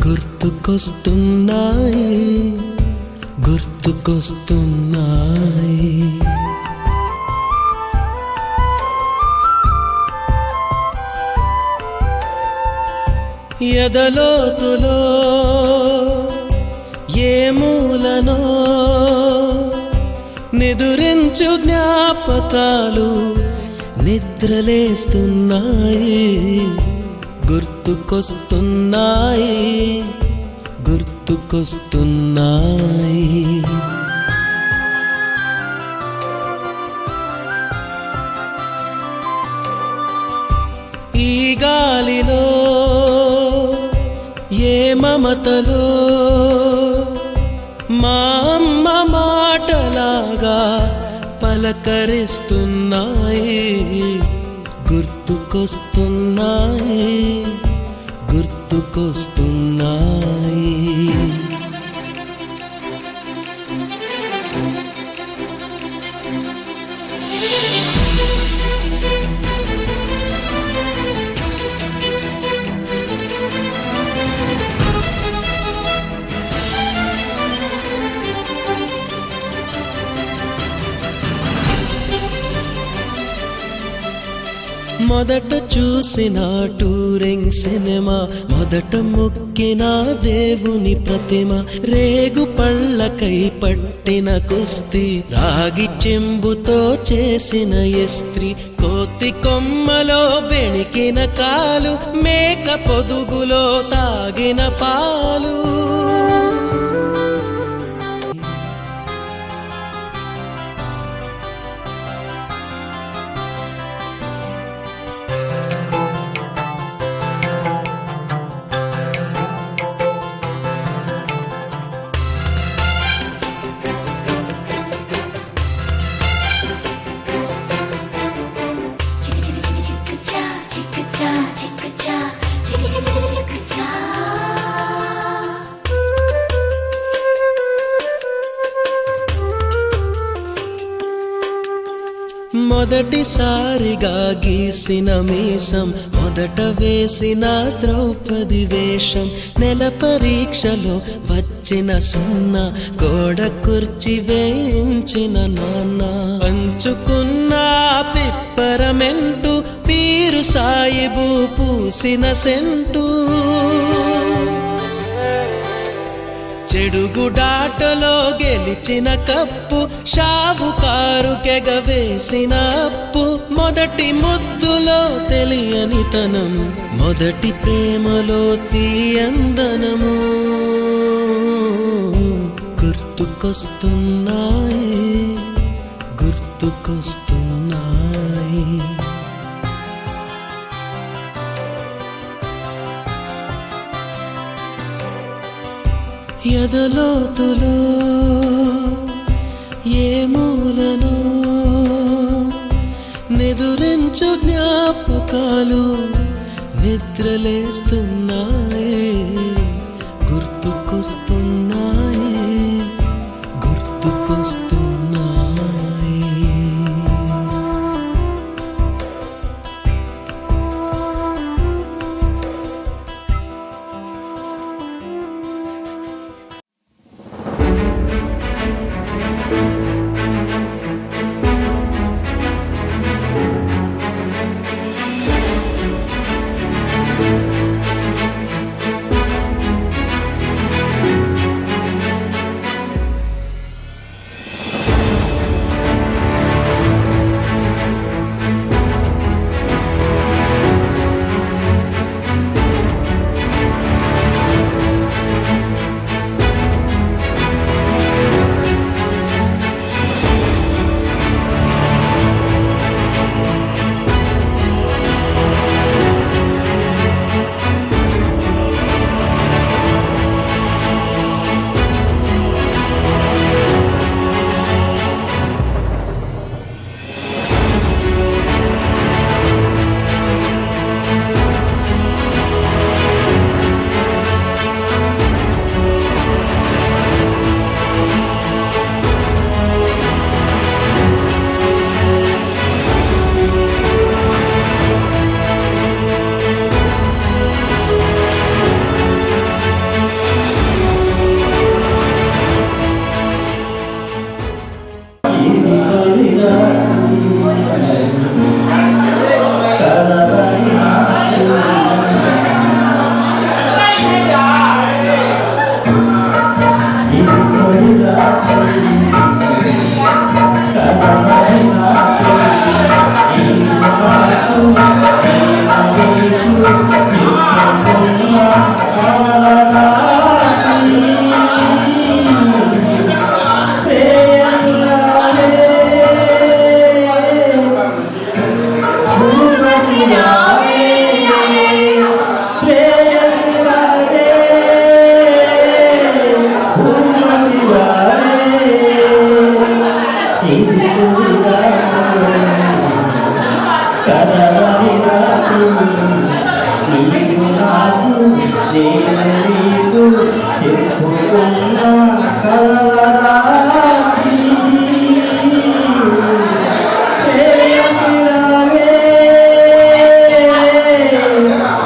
గుర్తుకొస్తున్నాయి గుర్తుకొస్తున్నాయి. ఎదలోతులో ఏ మూలనో నిదురించు జ్ఞాపకాలు నిద్రలేస్తున్నాయి. గుర్తుకొస్తున్నాయి గుర్తుకొస్తున్నాయి. ఈ గాలిలో ఏ మమతలో మా అమ్మ మాటలాగా పలకరిస్తున్నాయి. గుర్తుకొస్తున్నాయి గుర్తుకొస్తున్నాయి. మొదట చూసిన టూరింగ్ సినిమా, మొదట మొక్కిన దేవుని ప్రతిమ, రేగు పళ్ళకై పట్టిన కుస్తీ, రాగి చెంబుతో చేసిన ఇస్త్రీ, కోతి కొమ్మలో బెణికిన కాలు, మేక పొదుగులో తాగిన పాలు. మొదటిసారిగా గీసిన మీసం, మొదట వేసిన ద్రౌపది వేషం, నెల పరీక్షలో వచ్చిన సున్నా, గోడ కుర్చీ వేయించిన నాన్న, పంచుకున్న పిప్పరమెంటు, పీరు సాయిబు పూసిన సెంటు, చెడుగుడాటలో గెలిచిన కప్పు, షావుకారు కెగవేసిన అప్పు, మొదటి ముద్దులో తెలియనితనం, మొదటి ప్రేమలో తీయందనము. గుర్తుకొస్తున్నాయి గుర్తుకొస్తున్నాయి. ఎదలోతులో ఏ మూలనో నిదురించు జ్ఞాపకాలు నిద్రలేస్తున్నాయి. గుర్తుకొస్తున్నాయి గుర్తుకొస్తున్నాయి. కలవని రాకు నీకు నాకు నేను నీకు చెప్పుకున్నా కలవరాకి ప్రేయసి రావే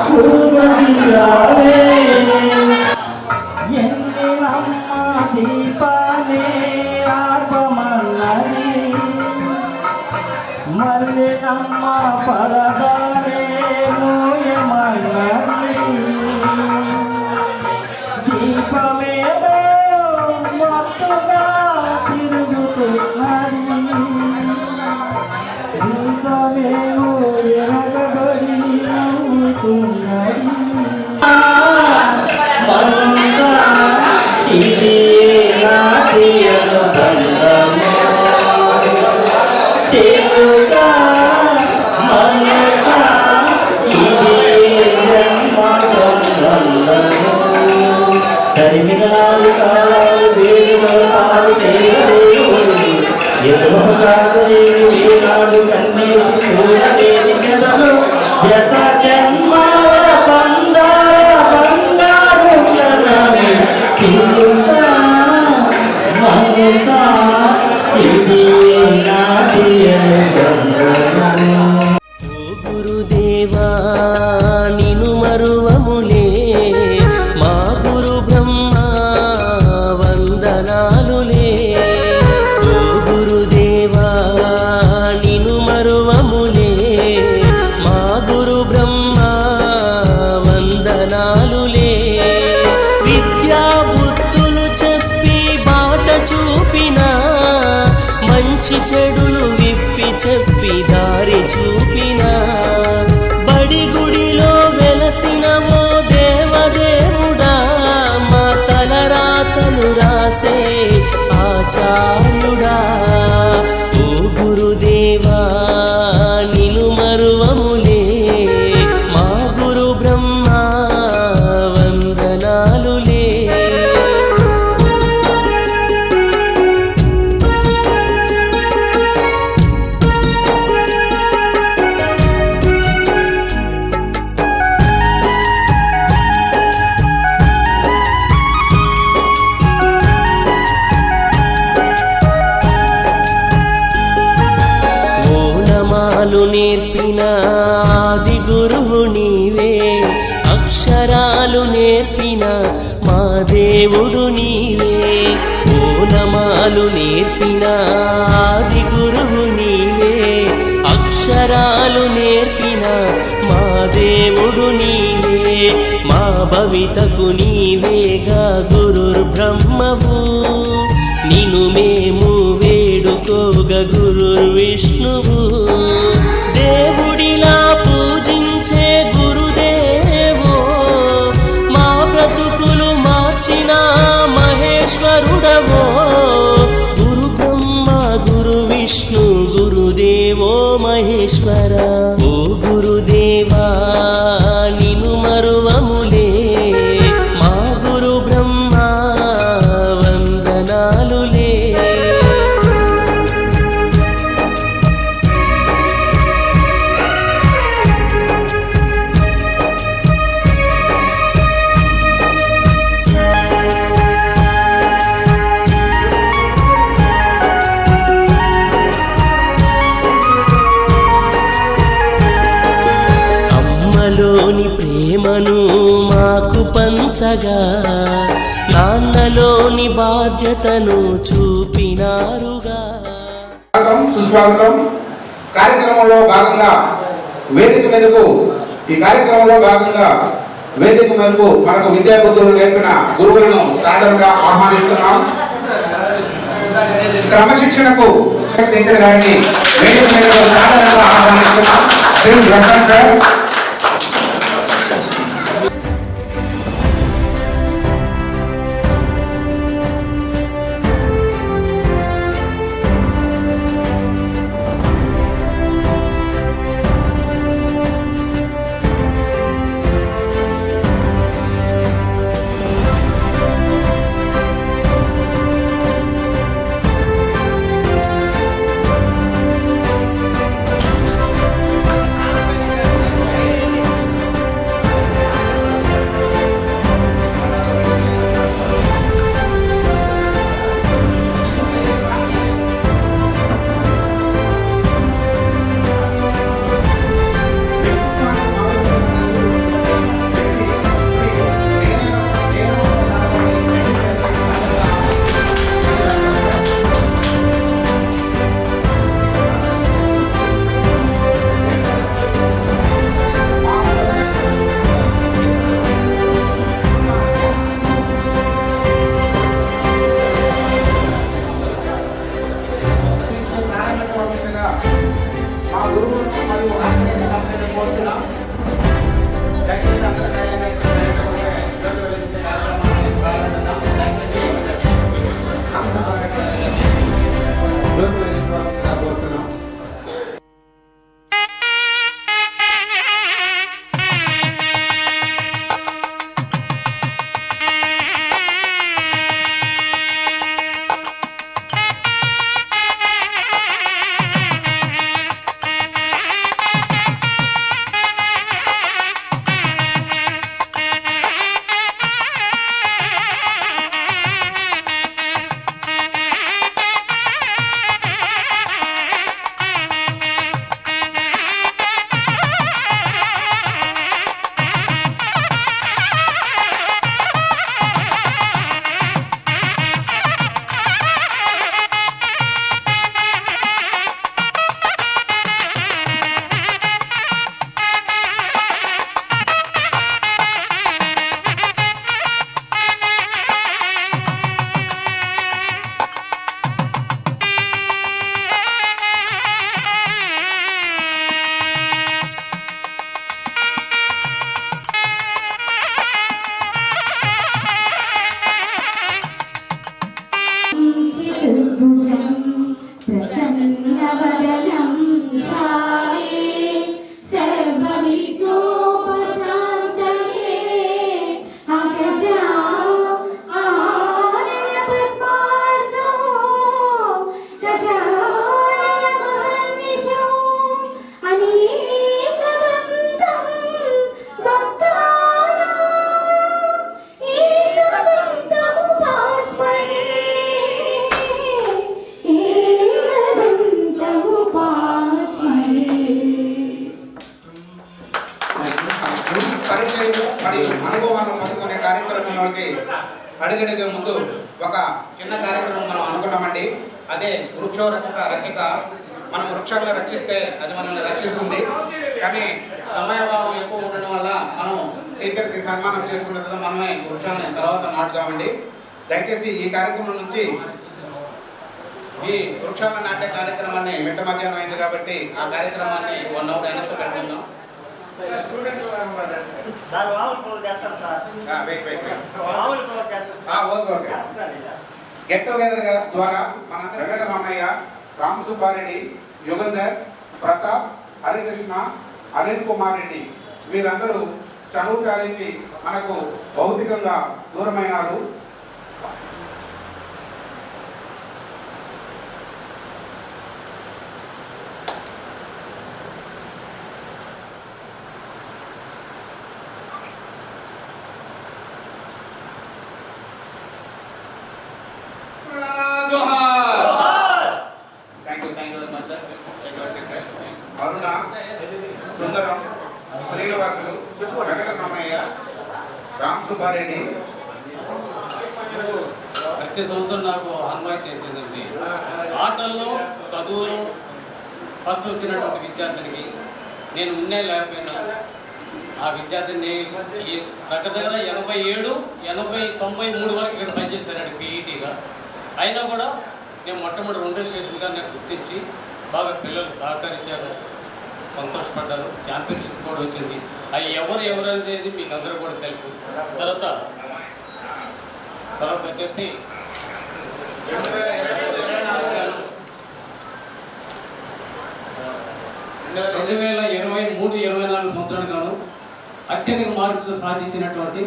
పూర్వశి రావే ఎన్నెలమ్మ దీపాలే ఆపమన్నది మల్లెలమ్మ పరదాలే మోయమన్నది దీపమేమో మత్తుగా తిరుగుతున్నది దీపమేమో ఎరగబడి నవ్వుతున్నది మనసా ఇది నాటి అనుబంధమా తెలుసా మనసా ఇది జన్మ సంబంధము తరిమిదనాలు కాలాలు వేడులో తాను చేయలేవు ఎన్నో కాదు ఏనాడు కన్నేసి చూడలేని జతలు జత జన్మాల బంగార బంగారు జనమే తెలుసా మనసా ఇది నాటి అనుబంధము ఓ గురుదేవా నిను మరువములే మా గురు బ్రహ్మ వందనాలులే ఓ గురుదేవా నిను మరువములే మా గురు బ్రహ్మ వందనాలులే విద్యా బుద్ధులు చెప్పి బాట చూపిన మంచి చెడులు విప్పి చెప్పి దారి చూపిన బడి గుడిలో వెలసిన ఓ దేవదేవుడా మా తలరాతను రాసే ఆచార్యుడా ఓ గురుదేవా నిను మరువములే మా గురు బ్రహ్మ వందనాలులే ఓనమాలు నేర్పిన ఆది గురువు నీవే అక్షరాలు నేర్పిన మా దేవుడు నీవే ఓనమాలు నేర్పిన ఆది గురువు నీవే అక్షరాలు నేర్పిన మా దేవుడు నీవే మా భవితకు నీవేగా గురుర్ బ్రహ్మవు నిను మేము వేడుకోగ గురుర్ విష్ణువు దేవుడిలా పూజించే గురుదేవో మా బ్రతుకులు మార్చిన మహేశ్వరుడవో గురు బ్రహ్మ గురు విష్ణు గురుదేవో మహేశ్వర ఓ గురుదేవా నిను మరువములే మా గురు బ్రహ్మ వందనాలులే అమ్మలోని ప్రేమను మాకు పంచగా నాన్నలోని బాధ్యతను చూపినారుగా స్వాగతం సుస్వాగతం కార్యక్రమంలో భాగంగా వేదిక మీదకు ఈ కార్యక్రమంలో భాగంగా వేదిక మీదకు మనకు విద్యాబుద్ధులు నేర్పిన గురువులను సాదరంగా ఆహ్వానిస్తున్నాం. క్రమశిక్షణకు శంకర్ గారిని వేదిక మీదకు సాదరంగా ఆహ్వానిస్తున్నాం. శ్రీ బ్రహ్మన్ సార్ అందరినీ కోరుతున్నాం. దయచేసి అందరూ సైలెంట్గా కూర్చోండి. జ్యోతి వెలిగించే కార్యక్రమాన్ని ప్రారంభిద్దాం. దయచేసి జ్యోతి వెలిగించవలసిందిగా కోరుతున్నాం. ప్రసన్నవదనం ధ్యాయే సర్వవిఘ్నోపశాంతయే అగజా ఆనన పద్మార్గో గజానన మహర్నిశో అనేకదంతం భక్తానాం ఏకదంతం ఉపాస్మహే పరిచయం మరియు అనుభవాలను పంచుకునే కార్యక్రమంలోకి అడుగడిగే ముందు ఒక చిన్న కార్యక్రమం మనం అనుకున్నామండి. అదే వృక్షో రక్షిత. మనం వృక్షాలను రక్షిస్తే అది మనల్ని రక్షిస్తుంది. కానీ సమయభావం ఎక్కువ ఉండడం వల్ల మనం టీచర్కి సన్మానం చేసుకున్న మనమే వృక్షాన్ని తర్వాత నాటుదామండి. దయచేసి ఈ కార్యక్రమం నుంచి ఈ వృక్షాలను నాటే కార్యక్రమాన్ని మిట్ట మధ్యాహ్నం అయింది కాబట్టి ఆ కార్యక్రమాన్ని 1 hour వెనక్కి పెట్టుకుందాం. గెట్ టుగెదర్ ద్వారా మన వెంకటరామయ్య, రామసుబ్బారెడ్డి, యుగంధర్, ప్రతాప్, హరికృష్ణ, అనిల్ కుమార్ రెడ్డి వీరందరూ చదువు చాలించి మనకు భౌతికంగా దూరమైనారు. అరుణ, సుందరం, శ్రీనివాసులు, వెంకటరామయ్య, రామ్ సుబ్బారెడ్డి. ప్రతి సంవత్సరం నాకు ఆన్వాయితీ ఏంటంటే ఆటల్లో చదువులో ఫస్ట్ వచ్చినటువంటి విద్యార్థినికి నేను ఉన్నే లేకపోయినా ఆ విద్యార్థిని దగ్గర 87, 80, 93 వరకు ఇక్కడ పనిచేశాను పీఈటీగా. అయినా కూడా నేను మొట్టమొదటి 2వ స్టేషన్గా నేను గుర్తించి బాగా పిల్లలు సహకరించారు, సంతోషపడ్డారు. ఛాంపియన్షిప్ కూడా వచ్చింది. అది ఎవరు అనేది మీకు అందరూ కూడా తెలుసు. తర్వాత వచ్చేసి 2023-24 సంవత్సరానికి గాను అత్యధిక మార్కులు సాధించినటువంటి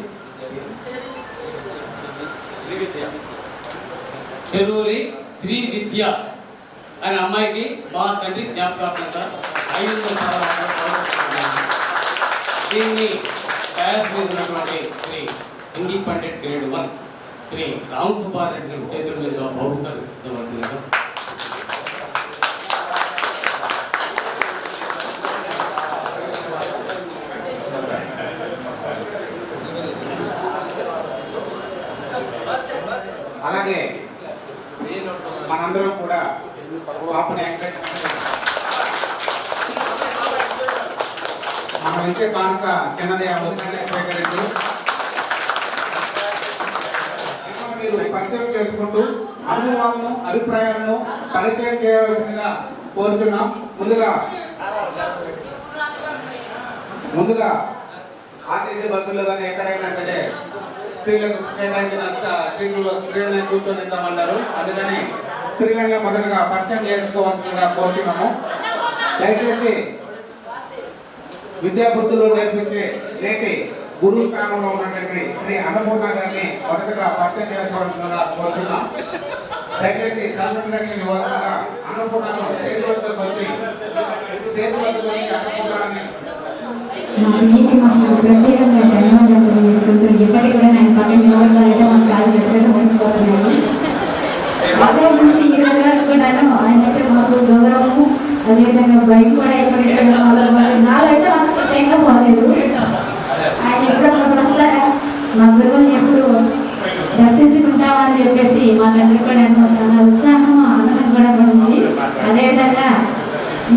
చెరూరి శ్రీ విద్య అనే అమ్మాయికి మా తండ్రి జ్ఞాపకార్థంగా 500 దీన్ని తయారు చేసినటువంటి శ్రీ హిందీ పండిట్ గ్రేడ్ 1 శ్రీ రామ్ సుబ్బారెడ్డి చేతుల మీద బహుకరించవలసిందిగా. అలాగే మనందరం కూడా పాపని మనం ఇచ్చే కానుక చిన్నదే ఉపయోగించండి. మీరు పరిచయం చేసుకుంటూ అనుభవాలను అభిప్రాయాలను పరిచయం చేయవలసిందిగా కోరుతున్నాం. ముందుగా ముందుగా ఆర్టీసీ బస్సుల్లో కానీ ఎక్కడైనా సరే స్త్రీలకు కేటాయించినంత స్త్రీలను కూర్చొనిద్దామన్నారు. అందుకని స్త్రీలను మొదటగా పరిచయం చేసుకోవాల్సిందిగా కోరుతున్నాము. దయచేసి విద్యాబుద్ధులు నేర్పించే నేటి గురువు స్థానంలో ఉన్నటువంటి శ్రీ అన్నపూర్ణ గారిని మొదటగా పరిచయం చేసుకోవాల్సిందిగా కోరుతున్నాం. దయచేసి సంరక్షణ ఇవ్వాల్సిందిగా అన్నపూర్ణను స్టేజ్ వద్దకు వచ్చి అన్నపూర్ణని మా ప్రీతి మాస్టర్ ప్రత్యేకంగా ధన్యవాదాలు తెలియజేస్తుంటూ ఇప్పటికి కూడా నేను పక్కన నిలబడాలంటే మాకు చాలా వ్యసగా ఉండిపోతున్నాను. అక్కడ నుంచి ఈ రోజు వరకు కూడాను ఆయన అంటే మాకు గౌరవము, అదేవిధంగా భయం కూడా ఎప్పటికీ నాలో అయితే మాకు ప్రత్యేకంగా పోలేదు. ఆయన ఎప్పుడప్పుడు వస్తారా మా గురువుని ఎప్పుడు దర్శించుకుంటామని చెప్పేసి మాకందరికీ కూడా చాలా ఉత్సాహం, ఆనందం కూడా ఉంది. అదేవిధంగా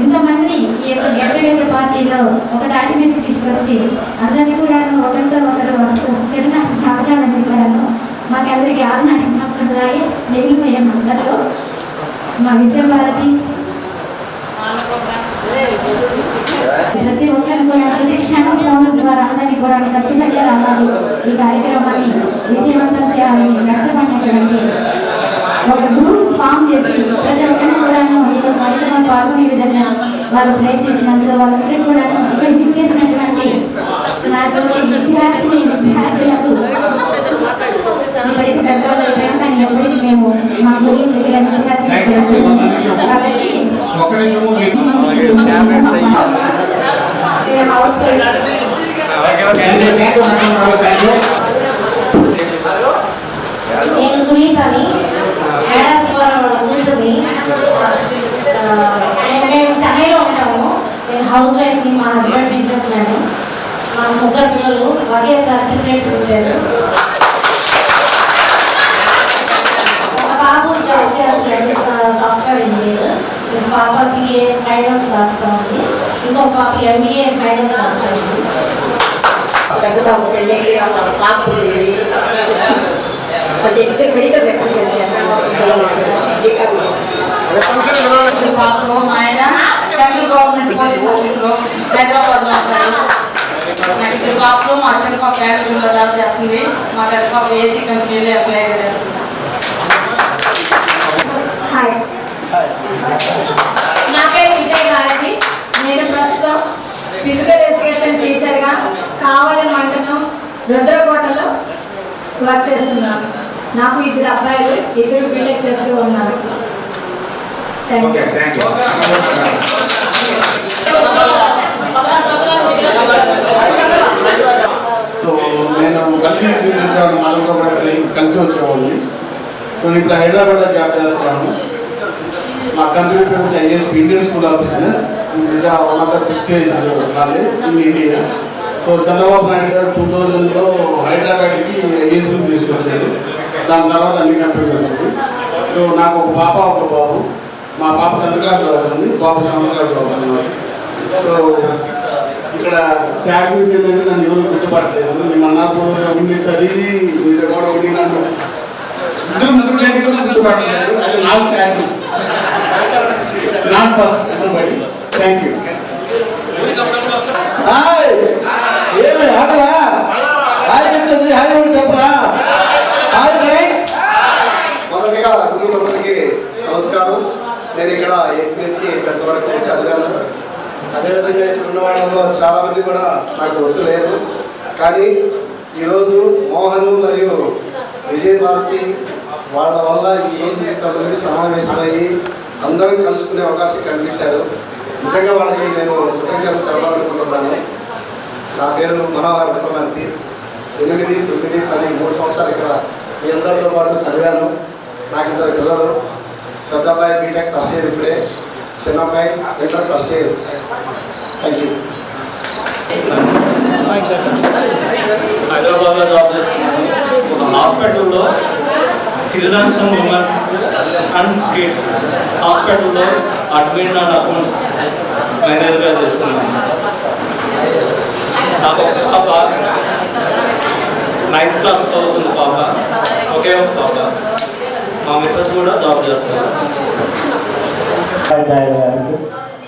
ఇంతమంది ఈ యొక్క గెట్ పార్టీలో ఒక దాటి మీద తీసుకొచ్చి అందరినీ కూడా ఒకరితో ఒకరు వస్తూ చిన్న జ్ఞాపకాలన్నీ కూడాను మాకందరికీ ఆనాటి జ్ఞాపకాలే మిగిలిపోయాం. అందరిలో మా విజయభారతి ప్రతి ఒక్కరిని కూడా ప్రతి క్షణం ఫోన్ ద్వారా అందరినీ కూడా ఖచ్చితంగా రావాలి, ఈ కార్యక్రమాన్ని విజయవంతం చేయాలని కష్టపడినటువంటి ఒక గ్రూప్ ఫామ్ చేసి ప్రతి ఒక్కరిని కూడా ఈ కార్యక్రమం పాల్గొనే విధంగా వాళ్ళు ప్రయత్నించినందుకు వాళ్ళందరికీ కూడా ఇక్కడ ఇచ్చేసినటువంటి నాతోటి విద్యార్థులకు ఇప్పటికీ పెద్దవాళ్ళు అయిపోయాం, కానీ ఎప్పటికీ మేము మా గురి దగ్గర కాబట్టి నేను సునీతని కూర్చొని మేము చెన్నైలో ఉంటాము. నేను హౌస్ వైఫ్ని, మా హస్బెండ్ బిజినెస్ మ్యాన్, మా ముగ్గురు పిల్లలు ఒకేసారి సర్టిఫికేట్స్ ఉంటారు. ఒక బాబు జాబ్ చేస్తున్నాడు సాఫ్ట్వేర్ ఇంజనీర్, పాప సిఏ ఫైనాన్స్ రాస్తా ఉంది, ఇంకో పాప ఎంబీఏ ఫైనాన్స్ రాస్తా ఉంది. పెద్ద పెళ్ళి పాప మెడికల్ పాపలో మా ఆయన సెంట్రల్ గవర్నమెంట్ పోలీస్ ఆఫీసులో హైదరాబాద్ లో ఉంటారు. ఇక్కడ పాపలో మా చిన్న పాప క్యాటరింగ్ లో జాబ్ చేస్తుంది, మా పెద్ద పాప ఏసీ కంపెనీలో అప్లై చేస్తుంది. హాయ్, నా పేరు విజయ్ భారతి. నేను ప్రస్తుతం ఫిజికల్ ఎడ్యుకేషన్ టీచర్గా కావలి మండలం రుద్రకోటలో వర్క్ చేస్తున్నాను. నాకు 2 అబ్బాయిలు, 2 పెళ్లి చేస్తూ ఉన్నారు. సో నేను కలిసి వచ్చేవాడిని, నాలుగో కలిసి వచ్చేవాడిని. సో ఇప్పుడు హైదరాబాద్లో జాబ్ చేస్తున్నాను. మా కంపెనీ పేరు వచ్చి ISP Indian school of business. ఇది వన్ ఆఫ్ ద ప్రెస్టీజ్ నాది in India. So Chandrababu Naidu గారు 2000లో హైదరాబాద్కి ఐఎస్పీ తీసుకొచ్చారు. దాని తర్వాత అన్ని కంపెనీలు వచ్చింది. సో నాకు ఒక పాప, ఒక బాబు. మా పాప 10th క్లాస్ చదువుతుంది, బాబు 7th క్లాస్ చదువుతున్నారు. సో ఇక్కడ శాలరీస్ ఏంటంటే నన్ను ఎవరు గుర్తుపట్టలేదు. నేను అన్నప్పుడు ఉండి చదివి మీరు కూడా ఉండి నన్ను ముగ్గురు లేని గుర్తుపట్టలేదు. అది నాకు salary not for everybody. Thank you. ఏమి ఆగరా? హాయ్ చెప్తుంది, హాయ్ కూడా చెప్పరా? Hi friends. మొదటిగా గురువులందరికీ నమస్కారం. నేను ఇక్కడ 8 నుంచి 10th వరకు చదివాను. అదేవిధంగా ఇక్కడ ఉన్న వాళ్ళలో చాలామంది కూడా నాకు గుర్తులేదు. కానీ ఈరోజు మోహన్ మరియు విజయభారతి వాళ్ళ వల్ల ఈరోజు ఇంతమంది సమావేశమయ్యి అందరం కలుసుకునే అవకాశం కల్పించారు. నిజంగా వాళ్ళకి నేను కృతజ్ఞతలు తెలపాలనుకుంటున్నాను. నా పేరు మనోహర్ విక్రమార్తి. 8, 9, 10, 3 సంవత్సరాలు ఇక్కడ మీ అందరితో పాటు చదివాను. నాకు 2 పిల్లలు. పెద్ద అబ్బాయి బీటెక్ ఫస్ట్ ఇయర్ ఇప్పుడే, చిన్న అబ్బాయి inter first year. Thank you. హైదరాబాద్లో జాబ్ చేస్తున్నాను. ఒక హాస్పిటల్లో children's and women's and kids హాస్పిటల్లో అడ్మిన్ అండ్ అకౌంట్స్ మేనేజర్గా చేస్తున్నాను. నాకు ఒక పాప 9th క్లాస్ చదువుతుంది పాప, ఒకే ఒక పాప. మా మిస్సెస్ కూడా జాబ్ చేస్తారు.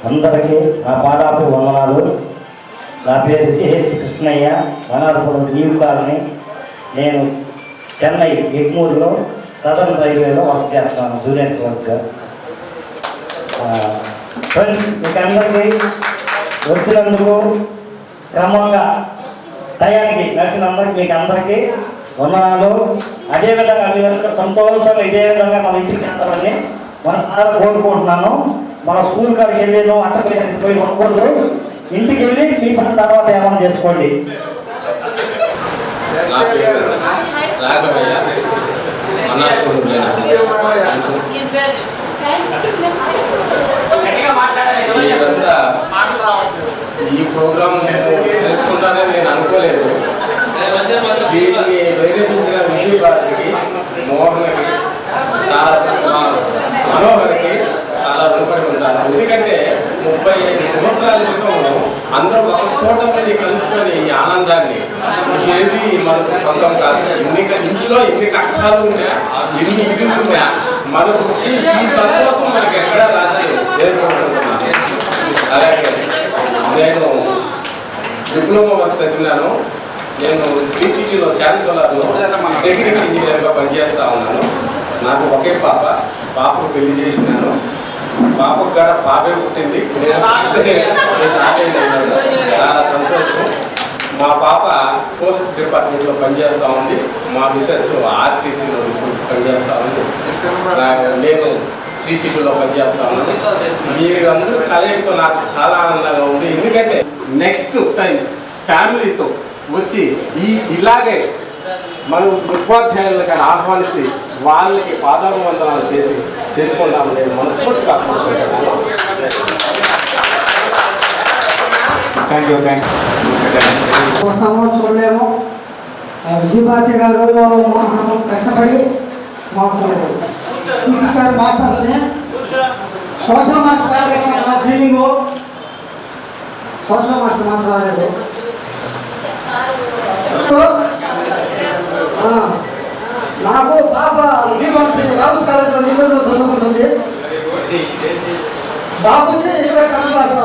అందరికీ నా పాదాపు వందనాలు. నా పేరు సిహెచ్ కృష్ణయ్య, వనార్పురం న్యూ కాలనీ. నేను చెన్నై ఎగ్మూరులో సదర్న్ రైల్వేలో వర్క్ చేస్తున్నాను, జూనియర్ క్లర్క్గా. ఫ్రెండ్స్, మీకు అందరికీ వచ్చినందుకు క్రమంగా టయానికి నడిచినందుకు మీకు అందరికీ వందనాలు. అదేవిధంగా మీ అందరూ సంతోషంగా ఇదే విధంగా మన ఇంటికి చెప్తారని మనసారా కోరుకుంటున్నాను. మన స్కూల్ కాడికి వెళ్ళేదో అక్కడ పోయి ఉండకూడదు, ఇంటికి వెళ్ళి మీ పని తర్వాత ఏమైనా చేసుకోండి. ఈ ప్రోగ్రామ్ చేసుకుంటానని నేను అనుకోలేదు. దీన్ని ప్రేరేపించిన విజయభారతికి, మోహన్కి, చాలా మనోహర్కి చాలా రుణపడి ఉంటాను. ఎందుకంటే 35 సంవత్సరాల క్రితం అందరూ ఒక చోట మళ్ళీ కలుసుకొని ఈ ఆనందాన్ని, ఏది మనకు సొంతం కాదు. ఇంట్లో ఎన్ని కష్టాలు ఉన్నా, ఎన్ని ఇది ఉన్నా, మనకు వచ్చి ఈ సంతోషం మనకి ఎక్కడా రాత్రి ఏర్పడుకుంటున్నాను. అలాగే నేను డిప్లొమా వర్క్ చదివినాను. నేను శ్రీ సిటీలో శాన్ సోలార్లో టెక్నికల్ ఇంజనీర్గా పనిచేస్తూ ఉన్నాను. నాకు ఒకే పాపకు పెళ్లి చేసినాను. పాపకు కూడా పాపే పుట్టింది. చాలా సంతోషం. మా పాప పోస్ట్ డిపార్ట్మెంట్లో పనిచేస్తూ ఉంది. మా మిసెస్ ఆర్టీసీలో పనిచేస్తూ ఉంది. నేను శ్రీ సిటీలో పనిచేస్తా ఉన్నాను. మీరందరూ కలయికతో నాకు చాలా ఆనందంగా ఉంది. ఎందుకంటే నెక్స్ట్ టైం ఫ్యామిలీతో వచ్చి ఇలాగే మనం ఉపాధ్యాయులను కానీ ఆహ్వానించి వాళ్ళకి పాదాభివందనాలు చేసుకుంటాము. నేను మనస్ఫూర్తిగా చూస్తామో చూడలేమో. విజయభారతి గారు కష్టపడి మాకు చూపించారు. మాస్టర్ని సోషల్ మాస్టర్ రాలేదు, నా ఫీలింగు సోషల్ మాస్టర్ మాత్రం రాలేదు. నాకు పాప రావుస్ కాలేజ్లో నెల్లూరులో చదువుకుంటుంది. బాబు వచ్చి ఇక్కడ కనకాస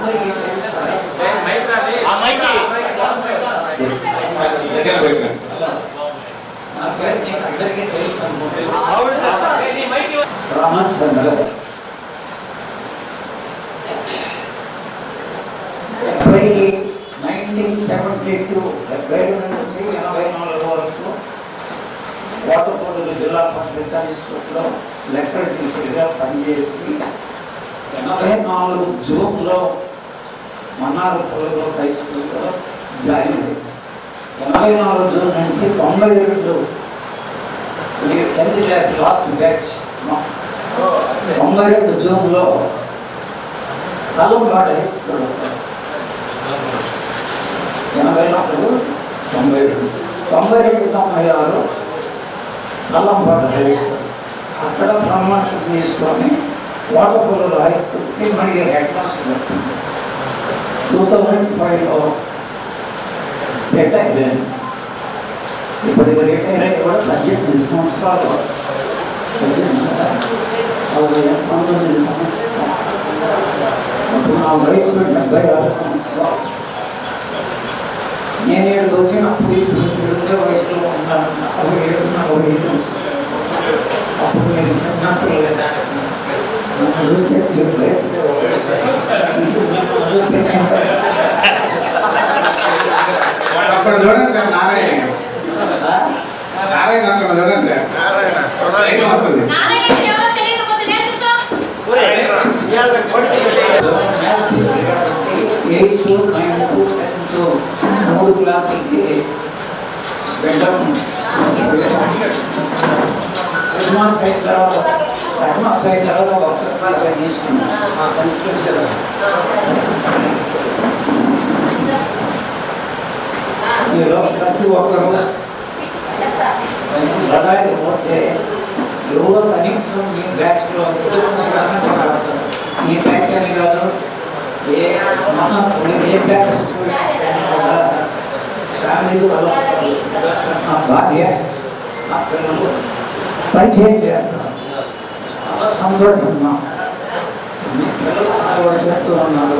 అందరికీ నా పేరు మీకు అందరికీ తెలుసు రామచంద్ర. 1972 నుంచి 84 వరకు కోటపూడి జిల్లా పరిషత్ ఇన్స్టిట్యూట్లో లెక్కల టీచర్గా పనిచేసి 84 జూన్లో మన్నారపురంలో హై స్కూల్లో జాయిన్ అయ్యింది. 84 జూన్ నుంచి 92 10th క్లాస్ లాస్ట్ బ్యాచ్ 92 జూన్లో తలంపాడే 84 92 96 తలంపాడు హై స్కూల్. అక్కడ ప్రమోషన్ తీసుకొని కోటపూడి హై స్కూల్కి మళ్ళీ హెడ్ మాస్టర్ 2005లో రిటైర్ అయ్యాను. ఇప్పుడు రిటైర్ అయ్యి కూడా 18 సంవత్సరాలు 19 సంవత్సరాలు. అప్పుడు నా వయసు 76 సంవత్సరాలు. నేను ఏడు వచ్చినప్పుడు ఇప్పుడు వయసులో ఉన్నాను. 47 అప్పుడు నేను చిన్నప్పుడు అక్కడ చూడండి సార్, నారాయణ అక్కడ చూడండి సార్, వస్తుంది. 8th, 9th, 10th 3 క్లాసులకి వెళ్ళడం అడ్వాన్స్ అయిన తర్వాత ఒక క్లాస్ తీసుకున్నాను. మీరు ప్రతి ఒక్కరూ లదాఖ్ పోతే ఎవరో కనీసం ఈ బ్యాచ్లో ఈ బ్యాచ్ అని కాదు, ఏ బ్యాచ్ ఫ్యామిలీ నా భార్య నా పిల్లలు పరిచయం చేస్తారు. చాలా సంతోషంగా మీ పిల్లలు చేస్తూ ఉన్నారు.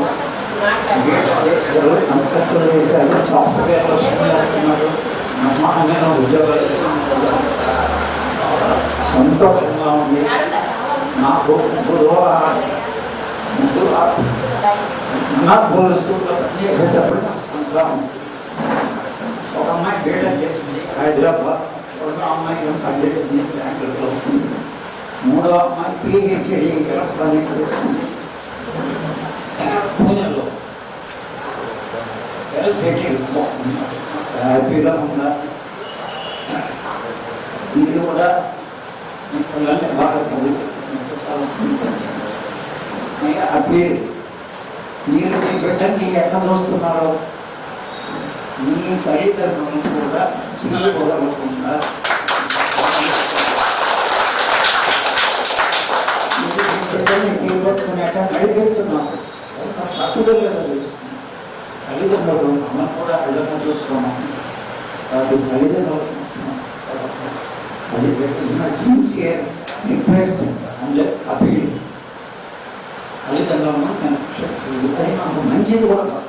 కంప్యూటర్ చేశారు, సాఫ్ట్వేర్ చేస్తున్నారు, నమ్మకమైన ఉద్యోగాలు సంతోషంగా ఉంది. నాకు ముగ్గురు స్కూల్లో పనిచేసేటప్పుడు నాకు సంతోషం. ఒక అమ్మాయి బీటెక్ చేసింది హైదరాబాద్, ఒక అమ్మాయి పనిచేసింది బెంగళూరులో, మూడో అమ్మాయి పిహెచ్డి ఎలక్ట్రానిక్స్ చేసింది పూణేలో. హ్యాపీగా ఉన్నారు. మీరు కూడా మీ పిల్లల్ని బాగా అపీల్. మీరు మీ బిడ్డని ఎట్లా చూస్తున్నారో మీ తల్లిదండ్రులను కూడా చేయకూడకుండా మీరు మీ బిడ్డని చేయబోతుకుని ఎట్లా నడిపిస్తున్నాము. పట్టుదల తల్లిదండ్రులు మనం కూడా బిడ్డను చూస్తున్నాం. కాబట్టి తల్లిదండ్రులు అది సిన్సియర్ రిక్వెస్ట్ అండ్ అపీల్. తల్లిదండ్రులను అది మనకు మంచిది కూడా కాదు.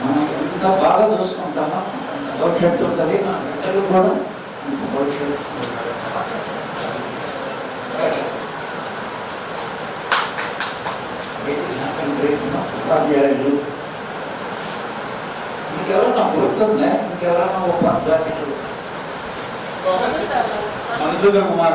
మనం ఎంత బాగా చూసుకుంటామో అంత భవిష్యత్తు ఉంటుంది. మన బిడ్డలు కూడా అంత భవిష్యత్తు. ఉపాధ్యాయులు ఇంకెవరన్నా గుర్తుందా? ఇంకెవరన్నా ఉపాధ్యాయులు మధుసూదన్ కుమార్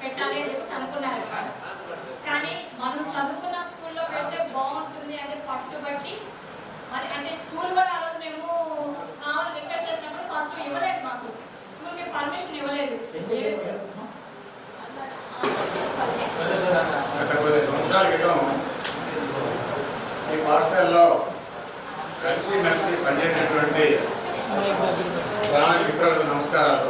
పెట్టాలి అని చెప్పి అనుకున్నారు. కానీ మనం చదువుకున్న స్కూల్లో పెడితే బాగుంటుంది అని పట్టుబట్టి మరి అంటే స్కూల్ కూడా ఆ రోజు మేము కావాలని రిక్వెస్ట్ చేసినప్పుడు ఫస్ట్ ఇవ్వలేదు, మాకు స్కూల్కి పర్మిషన్ ఇవ్వలేదు. గత కొన్ని సంవత్సరాల క్రితం ఈ పాఠశాలలో కలిసి పనిచేసినటువంటి ప్రాణ మిత్రులకు నమస్కారాలు.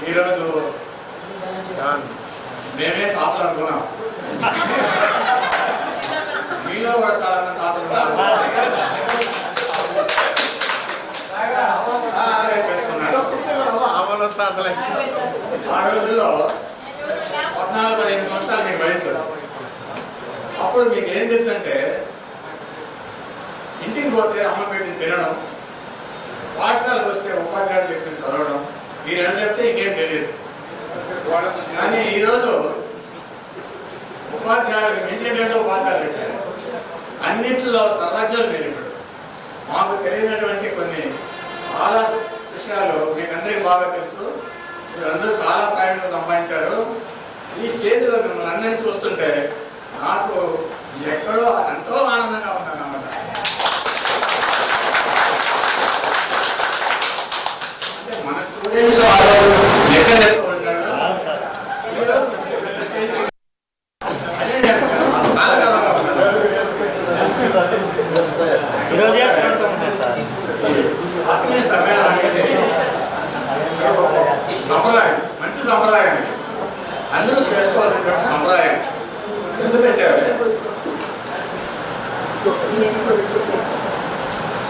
ఈరోజు మేమే తాతలు అనుకున్నాం. మీలో కూడా చాలా మంది తాతలు ఉన్నారు. ఆ రోజుల్లో 14-15 సంవత్సరాలు మీకు వయసు. అప్పుడు మీకు ఏం తెలుసు అంటే ఇంటికి పోతే అమ్మ పెట్టిన తినడం, పాఠశాలకు వస్తే ఉపాధ్యాయుడు చెప్పిన చదవడం, ఈ రెండు చెప్తే ఇంకేం తెలియదు. కానీ ఈరోజు ఉపాధ్యాయుడు మించినటువంటి ఉపాధ్యాయులు చెప్పారు. అన్నింటిలో సర్వజ్ఞులు మీరు ఇప్పుడు. మాకు తెలియనటువంటి కొన్ని చాలా విషయాలు మీకు అందరికీ బాగా తెలుసు. మీరందరూ చాలా ప్రావీణ్యత సంపాదించారు. ఈ స్టేజ్లో మిమ్మల్ని అందరినీ చూస్తుంటే నాకు ఎక్కడో ఎంతో ఆనందంగా ఉన్నాను అన్నమాట. అంటే మన స్టూడెంట్స్ లెక్క చేసుకుంటాడు. అదే చాలా గర్వంగా ఉన్నాను. ఆత్మీయ సమ్మేళనం అనేది సంప్రదాయం, మంచి సంప్రదాయం. అందరూ చేసుకోవాల్సినటువంటి సంప్రదాయం. ఎందుకంటే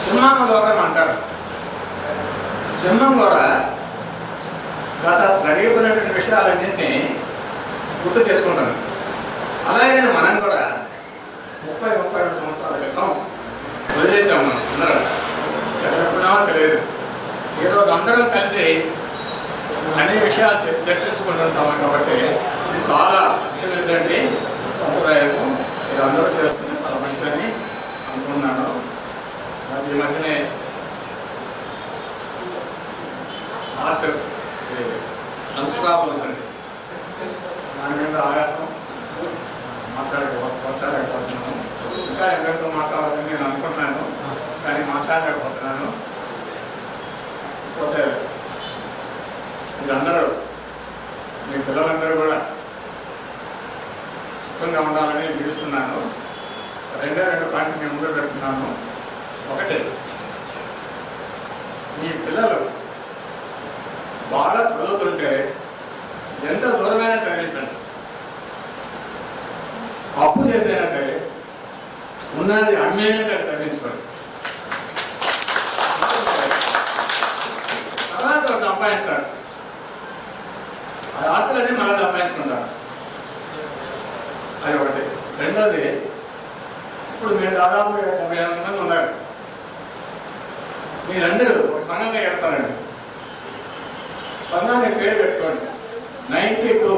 సింహం లోకం అంటారు. సింహం కూడా గత జరిగిపోయినటువంటి విషయాలన్నింటినీ గుర్తు చేసుకుంటాను. అలాగే మనం కూడా 30-32 సంవత్సరాల క్రితం వదిలేసాం. మనం అందరం ఎక్కడున్నామో తెలియదు. ఈరోజు అందరం కలిసి అన్ని విషయాలు చర్చించుకుంటుంటాము. కాబట్టి ఇది చాలా ముఖ్యమైనటువంటి సంప్రదాయము. ఇది అందరూ చేసుకుని చాలా మంచిదని అనుకున్నాను. అది ఈ మధ్యనే హార్ట్ అంశరాలు వచ్చింది. దాని మీద ఆయాసం మాట్లాడలేకపోతున్నాను. ఇంకా ఎవరితో మాట్లాడాలని నేను అనుకున్నాను, కానీ మాట్లాడలేకపోతున్నాను. పోతే మీరందరూ, మీ పిల్లలందరూ కూడా సుఖంగా ఉండాలని జీవిస్తున్నాను. 2 పాయింట్లు నేను ముందు పెడుతున్నాను. ఒకటి, మీ పిల్లలు బాగా చదువుతుంటే ఎంత దూరమైనా చదివించండి. అప్పు చేసైనా సరే, ఉన్నది అమ్మేనా సరే చదివించుకోండి. తర్వాత సంపాదిస్తారు. ఆ ఆస్తులన్నీ మళ్ళీ సంపాదించుకుంటారు. అది ఒకటి. రెండోది, ఇప్పుడు మీరు దాదాపు 70 మంది ఉన్నారు. మీరందరూ ఒక సంఘంగా ఏర్పడండి. సంఘానికి పేరు పెట్టుకోండి. 92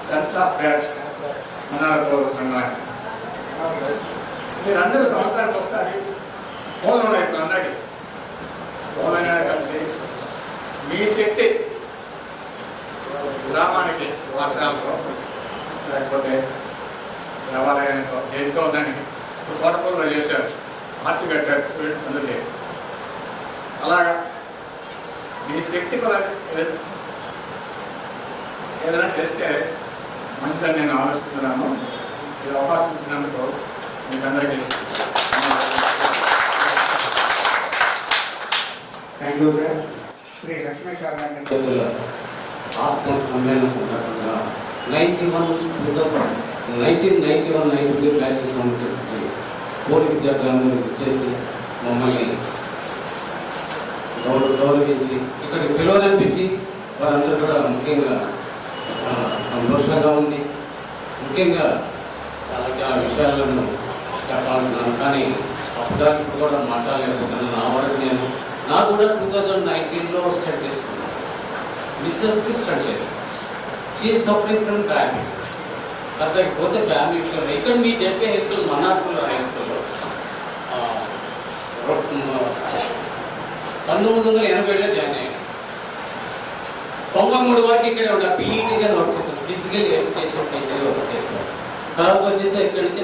10th క్లాస్ బ్యాచ్ అన్నారు సంఘానికి. మీరందరూ సంవత్సరానికి ఒకసారి ఫోన్లు ఉన్నాయి ఇప్పుడు అందరికీ. ఫోన్లైనా కలిసి మీ శక్తి గ్రామానికి, వర్షాలతో, లేకపోతే దేవాలయానికో దేనికో దానికి తోటకూరలో చేశారు, మార్చి కట్టారు స్టూడెంట్ అందరికీ. అలాగా మీ శక్తి కూడా ఏదైనా చేస్తే మంచిదని నేను ఆలోచిస్తున్నాను. ఇది అవకాశం ఇచ్చినందుకు మీకు అందరికీ థ్యాంక్ యూ సార్. శ్రీ లక్ష్మీసార్ ఆత్మ సమ్మేళన సందర్భంగా 1991-92 బ్యాచెస్ పూర్వ విద్యార్థులందరూ చేసి మమ్మల్ని గౌరవించి ఇక్కడికి పిలువనిపించి వారందరూ కూడా ముఖ్యంగా సంతోషంగా ఉంది. ముఖ్యంగా చాలా విషయాలను చెప్పాలనుకున్నాను, కానీ అప్పటికి కూడా మాట్లాడలేకపోతున్నాను. నా వరకు నాకు కూడా 2019లో స్టార్ట్ చేసుకున్నాను. మిస్సెస్కి స్టార్ట్ చేశాను. She suffering from diabetes. అర్థకపోతే ఫ్యామిలీ విషయంలో ఇక్కడ మీ చెప్పే హై స్కూల్ మన్నార్పూర్ హై స్కూల్లో 1980లో జాయిన్ అయ్యాను. 93 వరకు ఇక్కడే ఉన్న పీఈటీగా వర్క్ చేశాను. ఫిజికల్ ఎడ్యుకేషన్ టీచర్గా వర్క్ చేశాను. తర్వాత వచ్చేసి ఇక్కడి నుంచి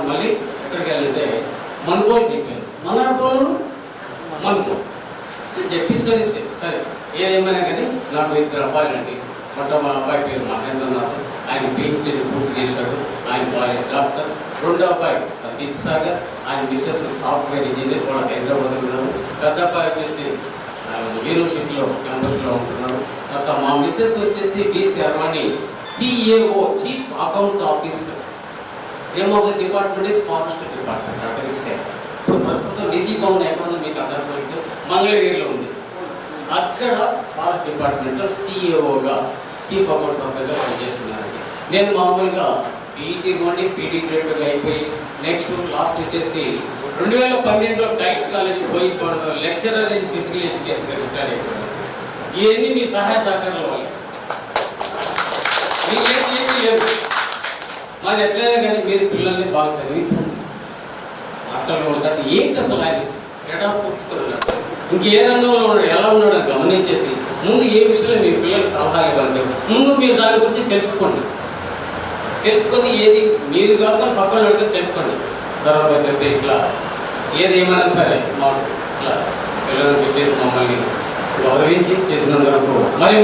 మళ్ళీ ఎక్కడికి వెళ్ళంటే మన్పోల్ చెప్పాను. మన్నార్పూర్ మన్పోల్ చెప్పిస్తుంది. సరే ఏదేమైనా కానీ నాకు 2 అబ్బాయిలండి. మా అబ్బాయి పేరు మహేంద్రనాథ్. ఆయన పిహెచ్డీ పూర్తి చేశాడు. ఆయన భార్య డాక్టర్. 2వ అబ్బాయి సందీప్ సాగర్. ఆయన మిస్సెస్ సాఫ్ట్వేర్ ఇంజనీర్, కూడా హైదరాబాద్ ఉన్నారు. పెద్ద అబ్బాయి వచ్చేసి యూనివర్సిటీలో క్యాంపస్లో ఉంటున్నాడు. మా మిస్సెస్ వచ్చేసి B Sharvani, CAO, chief accounts officer. Name of the department is forest department. ఇప్పుడు ప్రస్తుతం నిధి భవన్ ఎక్కడ ఉందో మీకు అందరూ తెలుసు, మంగళగిరిలో ఉంది. అక్కడ ఫారెస్ట్ డిపార్ట్మెంట్లో సిఏఓగా, చీఫ్ అకౌంట్స్ ఆఫీసర్గా పనిచేస్తున్నానండి. నేను మామూలుగా పీఈటీ నుండి పీటీ గ్రేడ్గా అయిపోయి నెక్స్ట్ లాస్ట్ వచ్చేసి 2012లో డైట్ కాలేజ్ పోయి lecturer in physical education retire అయిపోయాను. ఇవన్నీ మీ సహాయ సహకారాల వల్ల. మీకేం లేదు, మాది ఎట్లయినా కానీ మీరు పిల్లల్ని బాగా చదివించండి. మాటలు ఉంటారు ఏంటి అసలు ఆయన క్రీడాస్ఫూర్తితో ఉన్నాడు, ఇంకే రంగంలో ఉన్నాడు, ఎలా ఉన్నాడో గమనించేసి ముందు ఏ విషయంలో మీ పిల్లలకు సలహా ఇవ్వండి. ముందు మీరు దాని గురించి తెలుసుకొని ఏది మీరు కాకుండా పక్కన అడిగితే తెలుసుకోండి. తర్వాత వచ్చేసి ఇట్లా ఏది ఏమైనా సరే మాకు ఇట్లా పిల్లలను పెట్టేసి మమ్మల్ని గౌరవించి చేసినందుకు మరి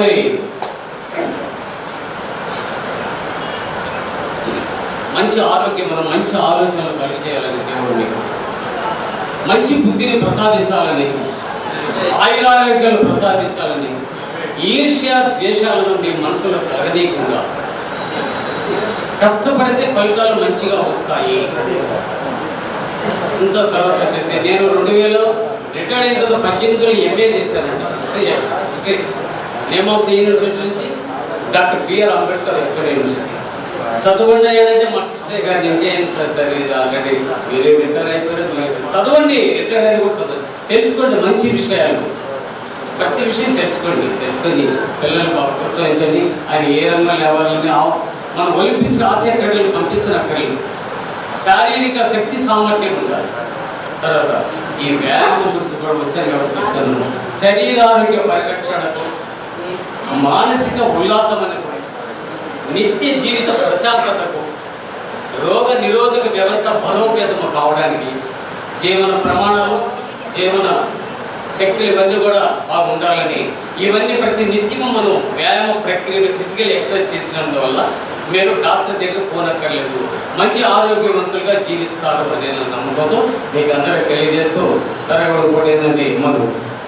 మంచి ఆరోగ్యం, మనం మంచి ఆలోచనలు కలిగి చేయాలని దేవుడు మీకు మంచి బుద్ధిని ప్రసాదించాలని, ఆయురారోగ్యాలు ప్రసాదించాలని, ఈర్ష్య ద్వేషాల నుండి మనసులో కలగనీయంగా కష్టపడితే ఫలితాలు మంచిగా వస్తాయి. ఇంత తర్వాత వచ్చేసి నేను 2000 రిటైర్డ్ అయిన తర్వాత 18లో ఎంఏ చేశానండి. History name of the university నుంచి డాక్టర్ బిఆర్ అంబేద్కర్ ఎక్కడ యూనివర్సిటీ. చదవండి అయ్యానంటే మాకు హిస్టరీ కానీ ఇంకేం చదివేది ఆల్రెడీ మీరు రిటైర్ అయిపోయారు. చదవండి, రిటైర్ అయిన కూడా చదవండి, తెలుసుకోండి మంచి విషయాలు, ప్రతి విషయం తెలుసుకొని పిల్లల్ని బాగా ప్రోత్సహించండి. ఆయన ఏ రంగంలో లేవాలని మన ఒలింపిక్స్ ఆసియా క్రీడలు పంపించినక్కర్లేదు, శారీరక శక్తి సామర్థ్యం ఉండాలి. తర్వాత ఈ వ్యాయామం గురించి కూడా వచ్చాను కాబట్టి చెప్తాను. శరీరారోగ్య పరిరక్షణకు, మానసిక ఉల్లాసమనకు, నిత్య జీవిత ప్రశాంతతకు, రోగ నిరోధక వ్యవస్థ బలోపేతము కావడానికి, జీవన ప్రమాణాలు, జీవన శక్తులు ఇవన్నీ కూడా బాగా ఉండాలని, ఇవన్నీ ప్రతి నిత్యము మనం వ్యాయామ ప్రక్రియను ఫిజికల్ ఎక్సర్సైజ్ చేసినందువల్ల మీరు డాక్టర్ దగ్గర పోనక్కర్లేదు, మంచి ఆరోగ్యవంతులుగా జీవిస్తారు అనే నమ్మకంతో మీకు అందరికీ తెలియజేస్తూ తర్వాత కూడా ఏంటంటే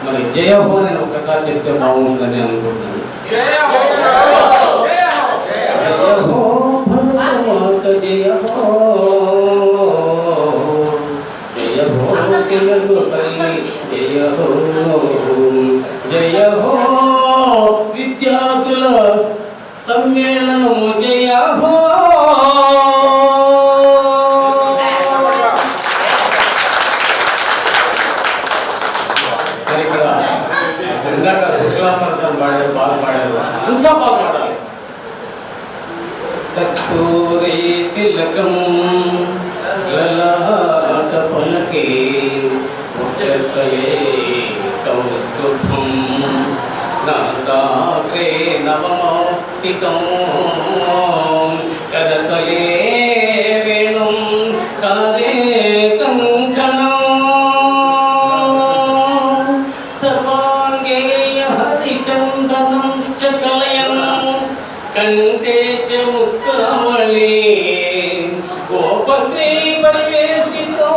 మరి జయహో అని ఒకసారి చెప్తే బాగుంటుందని అనుకుంటున్నాను. జయహో భగవత జయహో, జయహో తెలుగు తల్లి జయహో, జయహో విద్యార్థుల సమ్మేళనము జయహో. ఇక్కడ ఇందాక శుక్లాపరతం పాడారు, బాగా పాడారు, ఇంకా బాగా పాడాలి. కస్తూరి తిలకం లలాట పలకే ఉచ్చస్థలే కౌస్తుభం నాసాగ్రే నవమౌక్తికం కరతలే వేణుం కారే కంకణం సర్వాంగే హరిచందనం చ కలయం కంఠే చ ముక్తావళి గోపశ్రీ పరివేష్టితో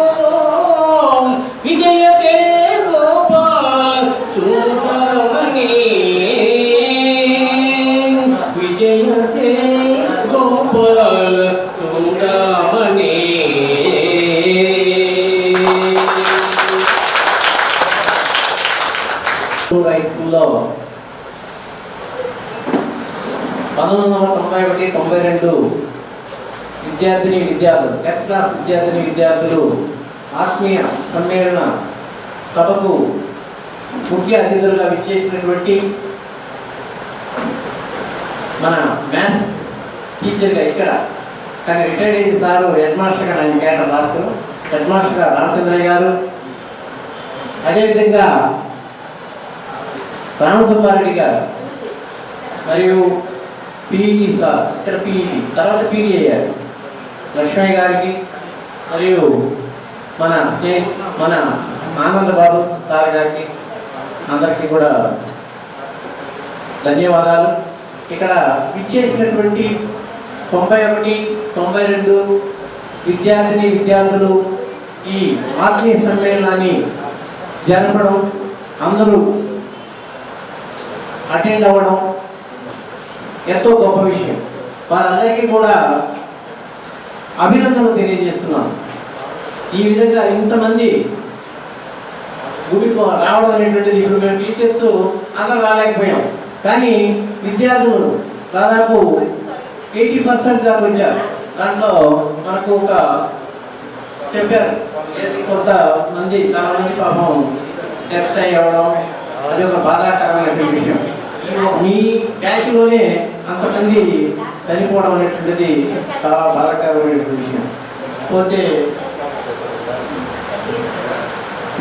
విజయతే గోపాల చూడమణి, విజయతే గోపాల చూడమణి. హై స్కూల్లో 1991-92 విద్యార్థులు 10th క్లాస్ విద్యార్థులు ఆత్మీయ సమ్మేళన సభకు ముఖ్య అతిథులుగా విచ్చేసినటువంటి మన మ్యాథ్స్ టీచర్గా ఇక్కడ కానీ రిటైర్డ్ అయిన సారు హెడ్ మాస్టర్గా ఆయన కేటర్ రాష్ట్రం హెడ్ మాస్టర్గా రామచంద్రయ్య గారు, అదేవిధంగా రామసుబ్బారెడ్డి గారు, మరియు పీఈటీ సార్, ఇక్కడ పీఈటీ తర్వాత పీడీ అయ్యారు లక్ష్మయ్య గారికి, మరియు మన ఆనందబాబు సార్ గారికి అందరికీ కూడా ధన్యవాదాలు. ఇక్కడ ఇచ్చేసినటువంటి 91-92 విద్యార్థులు ఈ ఆత్మీయ సమ్మేళనాన్ని జరపడం, అందరూ అటెండ్ అవ్వడం ఎంతో గొప్ప విషయం. వారందరికీ కూడా అభినందనలు తెలియజేస్తున్నాను. ఈ విధంగా ఇంతమంది గుడికి రావడం అనేటువంటిది, ఇప్పుడు మేము టీచర్స్ అందరూ రాలేకపోయాం, కానీ విద్యార్థులు దాదాపు 80% దాకా వచ్చారు. దాంట్లో మనకు ఒక చెప్పారు కొంతమంది చాలా మంది పాపం డెత్ అయ్యవడం, అది ఒక బాధాకరమైనటువంటి విషయం. మీ బ్యాచ్లోనే అంతమంది చనిపోవడం అనేటువంటిది చాలా బాధాకరమైనటువంటి విషయం. పోతే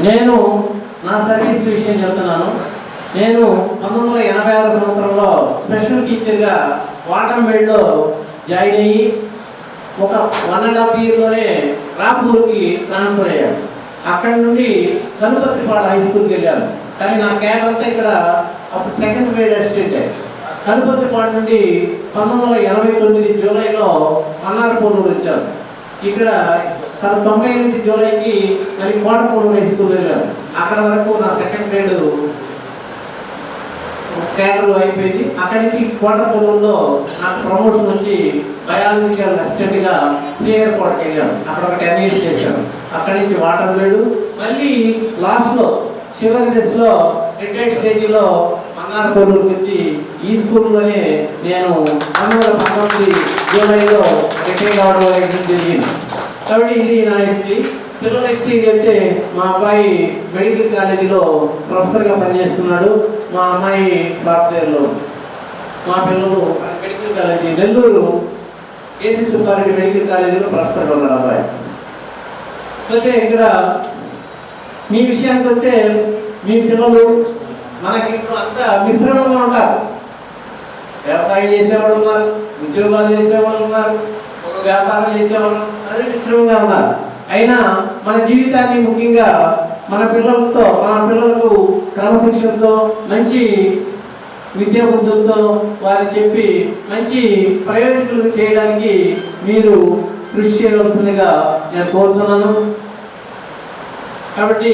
నేను నా సర్వీస్ విషయం చెప్తున్నాను. నేను 1986 సంవత్సరంలో స్పెషల్ టీచర్గా వాటర్మెల్లో జాయిన్ అయ్యి ఒక 1.5 ఇయర్లోనే రాపూర్కి ట్రాన్స్ఫర్ అయ్యాను. అక్కడ నుండి కనుపత్రిపాడు హై స్కూల్కి వెళ్ళాను. కానీ నా క్యాడర్ అంతా ఇక్కడ అప్పుడు సెకండ్ గ్రేడ్ అసిస్టెంట్. కనుపత్రిపాడు నుండి 1989 జూలైలో అన్నారపూర్ వచ్చాను. ఇక్కడ 98 జూలైకి మరి కోటపూర్ హై స్కూల్ వెళ్ళాను. అక్కడ వరకు నా సెకండ్ గ్రేడ్ క్యాడర్ అయిపోయింది. అక్కడి నుంచి కోటపూర్లో నాకు ప్రమోషన్ వచ్చి బయాలజికల్ అసిస్టెంట్గా శ్రీహరికోటకి వెళ్ళాను. అక్కడ ఒక 10 years చేశాను. అక్కడి నుంచి వాటర్మెడు, మళ్ళీ లాస్ట్లో చివరి దశలో రిటైర్డ్ స్టేజ్లో అన్నారపూర్కి వచ్చి ఈ స్కూల్లోనే నేను 1919 జూలైలో రిటైర్ అవడం జరిగింది. కాబట్టి ఇది నా హిస్టరీ. పిల్లల హిస్టరీ అయితే మా అబ్బాయి మెడికల్ కాలేజీలో ప్రొఫెసర్గా పనిచేస్తున్నాడు. మా అమ్మాయి సాఫ్ట్వేర్లో. మా పిల్లలు medical college Nellore AC Subba Reddy medical కాలేజీలో ప్రొఫెసర్గా ఉన్నాడు అబ్బాయి. అయితే ఇక్కడ మీ విషయానికి వస్తే మీ పిల్లలు మనకి ఇప్పుడు అంతా మిశ్రమంగా ఉంటారు. వ్యవసాయం చేసేవాళ్ళు ఉన్నారు, ఉద్యోగాలు చేసేవాళ్ళు ఉన్నారు, ఒక వ్యాపారం చేసేవాళ్ళు, అదే మిశ్రమంగా ఉన్నారు. అయినా మన జీవితాన్ని ముఖ్యంగా మన పిల్లలకు క్రమశిక్షణతో మంచి విద్యా బుద్ధులతో వారు చెప్పి మంచి ప్రయోజకులు చేయడానికి మీరు కృషి చేయవలసిందిగా నేను కోరుతున్నాను. కాబట్టి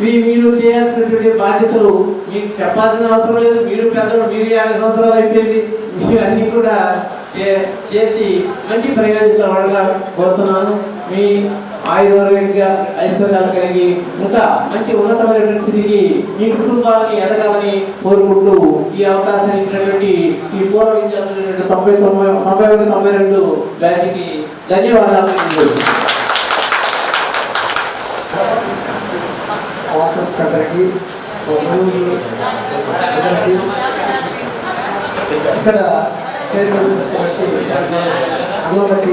మీరు చేయాల్సినటువంటి బాధ్యతలు మీకు చెప్పాల్సిన అవసరం లేదు. మీరు పెద్దలు, మీరు 50 సంవత్సరాలు అయిపోయింది. మీరు అన్నీ కూడా చేసి మంచి ప్రయోజనాలుగా కోరుతున్నాను. మీ ఆయుర్వేదిక ఐశ్వర్యాలు కలిగి ఇంకా మంచి ఉన్నతమైనటువంటి స్థితికి మీ కుటుంబాన్ని ఎదగాలని కోరుకుంటూ ఈ అవకాశం ఇచ్చినటువంటి ఈ పూర్వ విద్యార్థులు 91-92 బ్యాచ్కి ధన్యవాదాలు. అందరికీ ఇక్కడ అందరికీ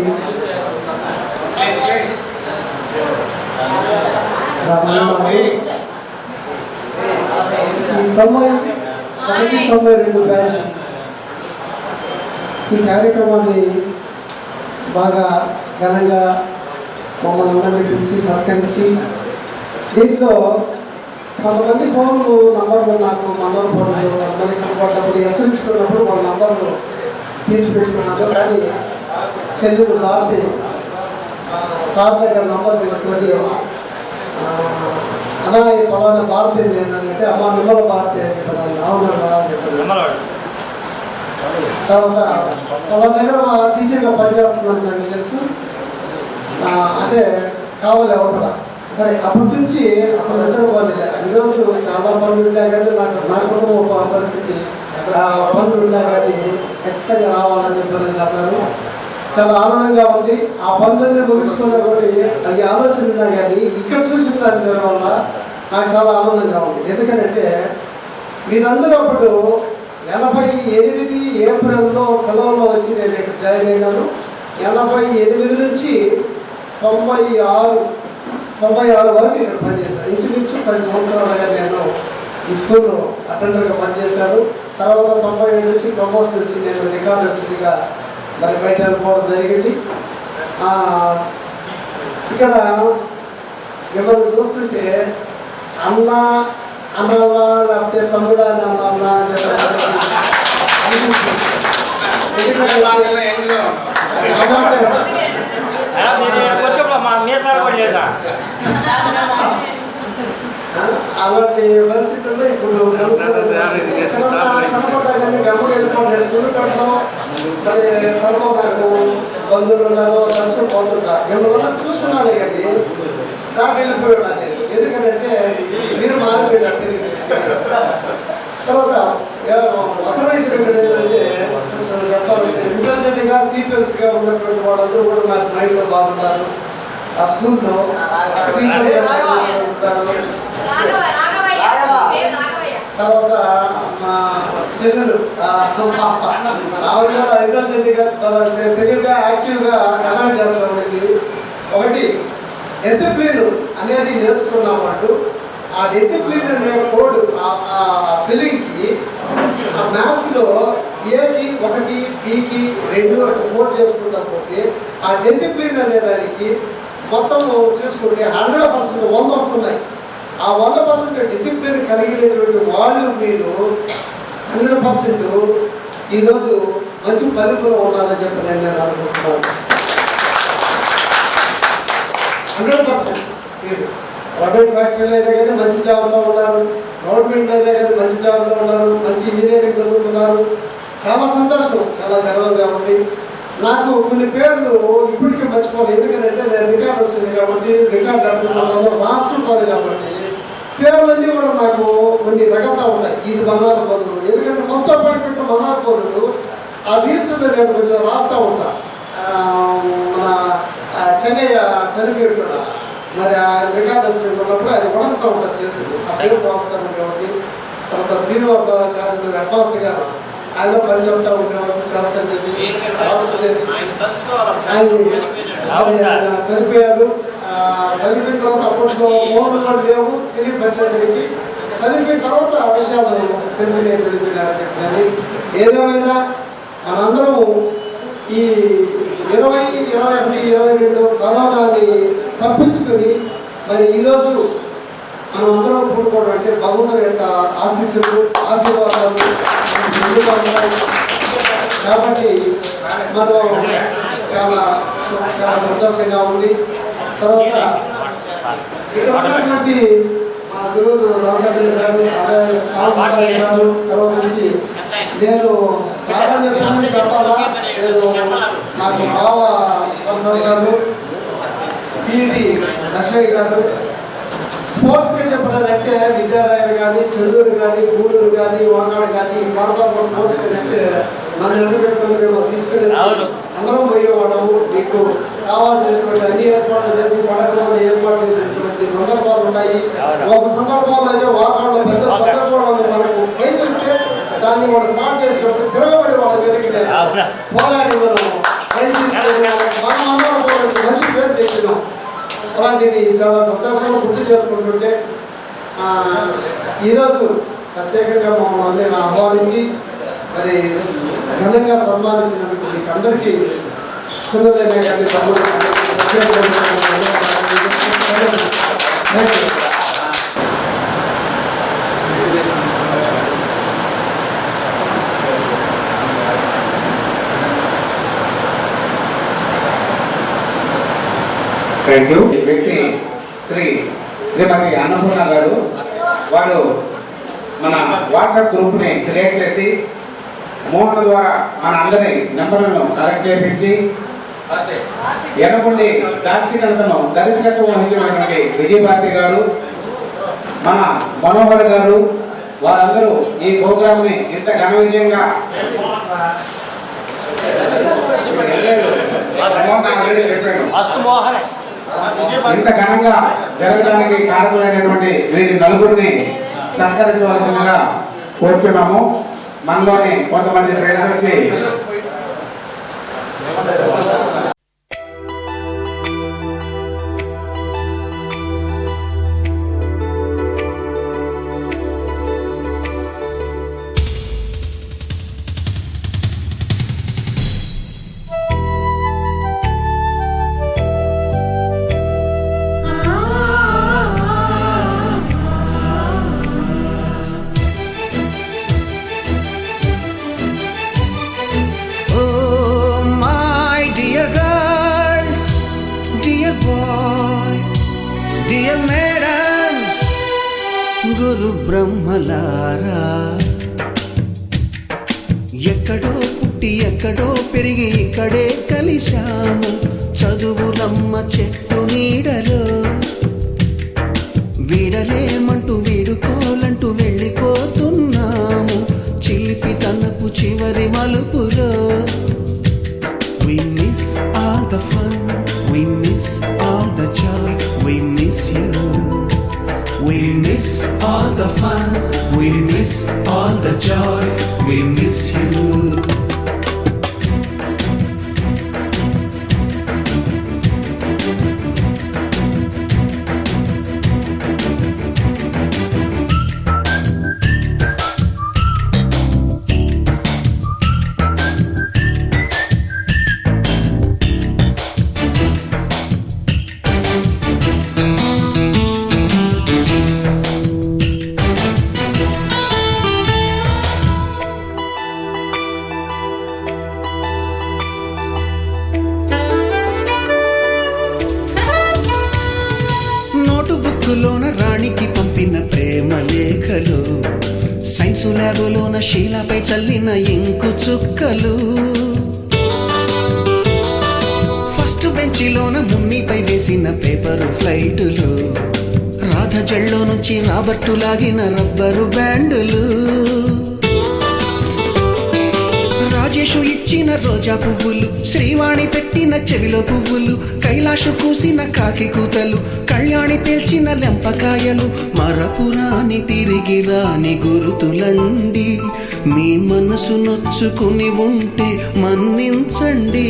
ఈ 91-92 బ్యాచ్ ఈ కార్యక్రమాన్ని బాగా ఘనంగా మమ్మల్ని అందరినీ పిలిచి సత్కరించి, దీంట్లో కొంతమంది ఫోన్లు నంబర్లు నాకు మందరు ఫోన్లు అందరికీ కనపడ్డప్పుడు హెచ్చరించుకున్నప్పుడు వాళ్ళ నంబర్లు తీసి పెట్టుకున్నాను. కానీ చెల్లెలు భారతి సార్ దగ్గర నంబర్ తీసుకొని అలా ఈ పలానా భారతి ఏంటంటే అమ్మ నిమ్మల భారతి అని చెప్పాను. అవునన్నా అని చెప్పాను. తర్వాత వాళ్ళ దగ్గర మా టీచర్గా పనిచేస్తున్నాను సార్ చేస్తూ అంటే కావాలి అవతల. సరే అప్పటి నుంచి అసలు నిద్రపోలేదు. ఈరోజు చాలా పనులు ఉంటాయి కానీ నాకు ఒక పరిస్థితి పనులు ఉంటాయి కానీ ఖచ్చితంగా రావాలని చెప్పారని చెప్పారు. చాలా ఆనందంగా ఉంది. ఆ పనులన్నీ ముగించుకున్నా కూడా అది ఆలోచన ఉన్నాయి కానీ ఇక్కడ చూసిన దాని వల్ల నాకు చాలా ఆనందంగా ఉంది. ఎందుకంటే మీరందరూ అప్పుడు 88 ఏప్రిల్లో సెలవులో వచ్చి నేను ఇక్కడ జాయిన్ అయినాను. 88 నుంచి 96 వరకు ఇక్కడ పనిచేశాను. ఇంచుమించు 10 సంవత్సరాలుగా నేను ఈ స్కూల్లో అటెండర్గా పనిచేశాను. తర్వాత 97 నుంచి ప్రమోషన్ వచ్చి నేను రికార్డిస్ట్గా మరి బయట వెళ్ళిపోవడం జరిగింది. ఇక్కడ మిమ్మల్ని చూస్తుంటే అన్న అన్నవా లేకపోతే తమ్ముడా అని అన్నా అని అలాంటి పరిస్థితుల్లో ఇప్పుడు కనపడ్డా కానీ కూడా వెళ్ళిపోండి సూర్యపేటలో మరి పడవ నాకు బంధువులు ఉన్నారు కలిసి పోతుంటారు మిమ్మల్ని చూస్తున్నాను కానీ దాటి వెళ్ళిపోయాడు నేను ఎందుకంటే మీరు మారిపోయినట్టు తర్వాత ఒకరే తిరిగి ఏంటంటే చెప్పాలంటే ఇంటెలిజెంట్గా సీక్వెన్స్గా ఉన్నటువంటి వాళ్ళందరూ కూడా నాకు మైండ్లో బాగున్నారు ఆ స్కూల్లో తర్వాత మా చెల్లెలు ఆవిడ కూడా ఇంటెలిజెంట్గా తెలివిగా యాక్టివ్గా కమాండ్ చేస్తూ ఉండేది. ఒకటి డిసిప్లిన్ అనేది నేర్చుకున్నాం వాళ్ళు. ఆ డిసిప్లిన్ అనే కోడ్ ఆ స్పెల్లింగ్కి ఆ మ్యాథ్స్లో ఏకి 1 బికి 2 అటు కోడ్ చేసుకుంటా పోతే ఆ డిసిప్లిన్ అనే దానికి మొత్తం చూసుకుంటే 100% 100 వస్తున్నాయి. ఆ 100% డిసిప్లిన్ కలిగినటువంటి వాళ్ళు మీరు 100% ఈరోజు మంచి పరిధిలో ఉన్నారని చెప్పి నేను అనుకుంటున్నాను. 100% మీరు ప్రైవేట్ ఫ్యాక్టరీలో అయినా కానీ మంచి జాబ్లో ఉన్నారు, గవర్నమెంట్లో అయినా కానీ మంచి జాబ్లో ఉన్నారు, మంచి ఇంజనీరింగ్ చదువుకున్నారు. చాలా సంతోషం, చాలా గర్వంగా ఉంది. నాకు కొన్ని పేర్లు ఇప్పటికీ మర్చిపోవాలి, ఎందుకంటే నేను రికార్డ్ వస్తుంది కాబట్టి రికార్డ్ అర్థంలో రాస్తుంటాను కాబట్టి పేర్లన్నీ కూడా నాకు కొన్ని రకతా ఉంటాయి. ఇది మన్నార్ బదులు, ఎందుకంటే ఫస్ట్ అపాయింట్మెంట్ మన్నార్ బదులు ఆ లిస్టులో నేను కొంచెం రాస్తూ ఉంటాను. మన చెన్నై చనిపోయి కూడా మరి ఆ రికార్డ్ వస్తుంది ఉన్నప్పుడు అది ఉడకతూ ఉంటుంది చేతులు, ఆ పేరు రాస్తాను కాబట్టి. తర్వాత శ్రీనివాసాచార్యులు అడ్వాన్స్ గారు ఆయన పని చెప్తా ఉండేవాళ్ళు చేస్తుండేది రాస్తుండేది. ఆయన చనిపోయారు. చనిపోయిన తర్వాత అప్పట్లో ఫోన్లు కూడా లేవు, తెలియపరిచేదానికి. చనిపోయిన తర్వాత ఆ విషయాలు తెలిసినే చనిపోయినారని చెప్పినది. ఏదేమైనా మనందరము ఈ 20, 21, 22 కరోనాని తప్పించుకొని మరి ఈరోజు మనం అందరం కూడుకోవడం అంటే భగవంతుని యొక్క ఆశీస్సులు ఆశీర్వాదాలు కాబట్టి మనం చాలా చాలా సంతోషంగా ఉంది. తర్వాత ఇక్కడ ఉన్నటువంటి మా గురువులు రామచంద్ర గారు, అలాగే గారు, తర్వాత నుంచి నేను చాలా చెప్పాలని చెప్పాలా, నేను నాకు బావ ప్రసాద్ గారు, పిటి లక్ష్మయ్య గారు. స్పోర్ట్స్గా చెప్పడాలంటే విద్యాలయాలు కానీ, చెందూరు కానీ, గూడూరు కానీ, వాకాడ కానీ ఈ ప్రాంతాల్లో స్పోర్ట్స్ అంటే నన్ను ఎన్ను పెట్టుకొని మేము తీసుకెళ్ళేసి అందరం పోయేవాళ్ళము. మీకు కావాల్సినటువంటి అన్ని ఏర్పాట్లు చేసి పడకలో ఏర్పాటు చేసినటువంటి సందర్భాలు ఉన్నాయి. ఒక సందర్భంలో అయితే వాకాడలో పెద్ద మనకు ప్రైజ్ ఇస్తే దాన్ని వాళ్ళు స్టార్ట్ చేసినప్పుడు తిరగబడి వాళ్ళ మీదకి పోరాడి మనం అందరం మంచి పేరు తెచ్చినాం. అలాంటిది చాలా సంతోషంగా గుర్తు చేసుకుంటుంటే ఈరోజు ప్రత్యేకంగా మమ్మల్ని అందరినీ ఆహ్వానించి మరి ఘనంగా సన్మానించినందుకు మీకు అందరికీ సుందరమైన కానీ థ్యాంక్ యూ. ఈ వ్యక్తి శ్రీమతి అన్నపూర్ణ గారు. వారు మన వాట్సాప్ గ్రూప్ని క్రియేట్ చేసి మోహన్ ద్వారా మన అందరి నెంబర్లను కలెక్ట్ చేయించి ఎర్రపల్లి దార్శనికతను దర్శకత్వం వహించినటువంటి విజయభారతి గారు, మన మనోహర్ గారు, వారందరూ ఈ ప్రోగ్రామ్ని ఇంత ఘన విజయంగా ఇంత ఘనంగా జరగడానికి కారణమైనటువంటి వీరి నలుగురిని సత్కరించవలసిందిగా కోరుతున్నాము. మనలోని కొంతమంది ఫ్రెండ్స్ వచ్చి గురు బ్రహ్మలారా ఎక్కడో పుట్టి ఎక్కడో పెరిగి ఇక్కడే కలిశాము చదువులమ్మ చెట్టు నీడలో వీడలేమంటూ వీడుకోలంటూ వెళ్ళిపోతున్నాము చిలిపి తనపు చివరి మలుపులో. We miss all the fun, we miss all the joy, we miss you. We miss all the fun, we miss all the joy, we miss you. నోటుబుక్కులోన రాణికి పంపిన ప్రేమ లేఖలు సైన్సు ల్యాబులోన శీలపై చల్లిన ఇంకు చుక్కలు ఫస్ట్ బెంచిలోన మున్నిపై వేసిన పేపరు ఫ్లైటులు రాధ జల్లో నుంచి రాబర్టు లాగిన rubber బ్యాండులు Rajesh ఇచ్చిన రోజా పువ్వులు శ్రీవాణి పెట్టిన చెవిలో పువ్వులు కైలాషు కూసిన కాకి కూతలు కళ్యాణి పేల్చిన లెంపకాయలు మరపురాని తిరిగి రాని గురుతులండి మీ మనసు నొచ్చుకుని ఉంటే మన్నించండి.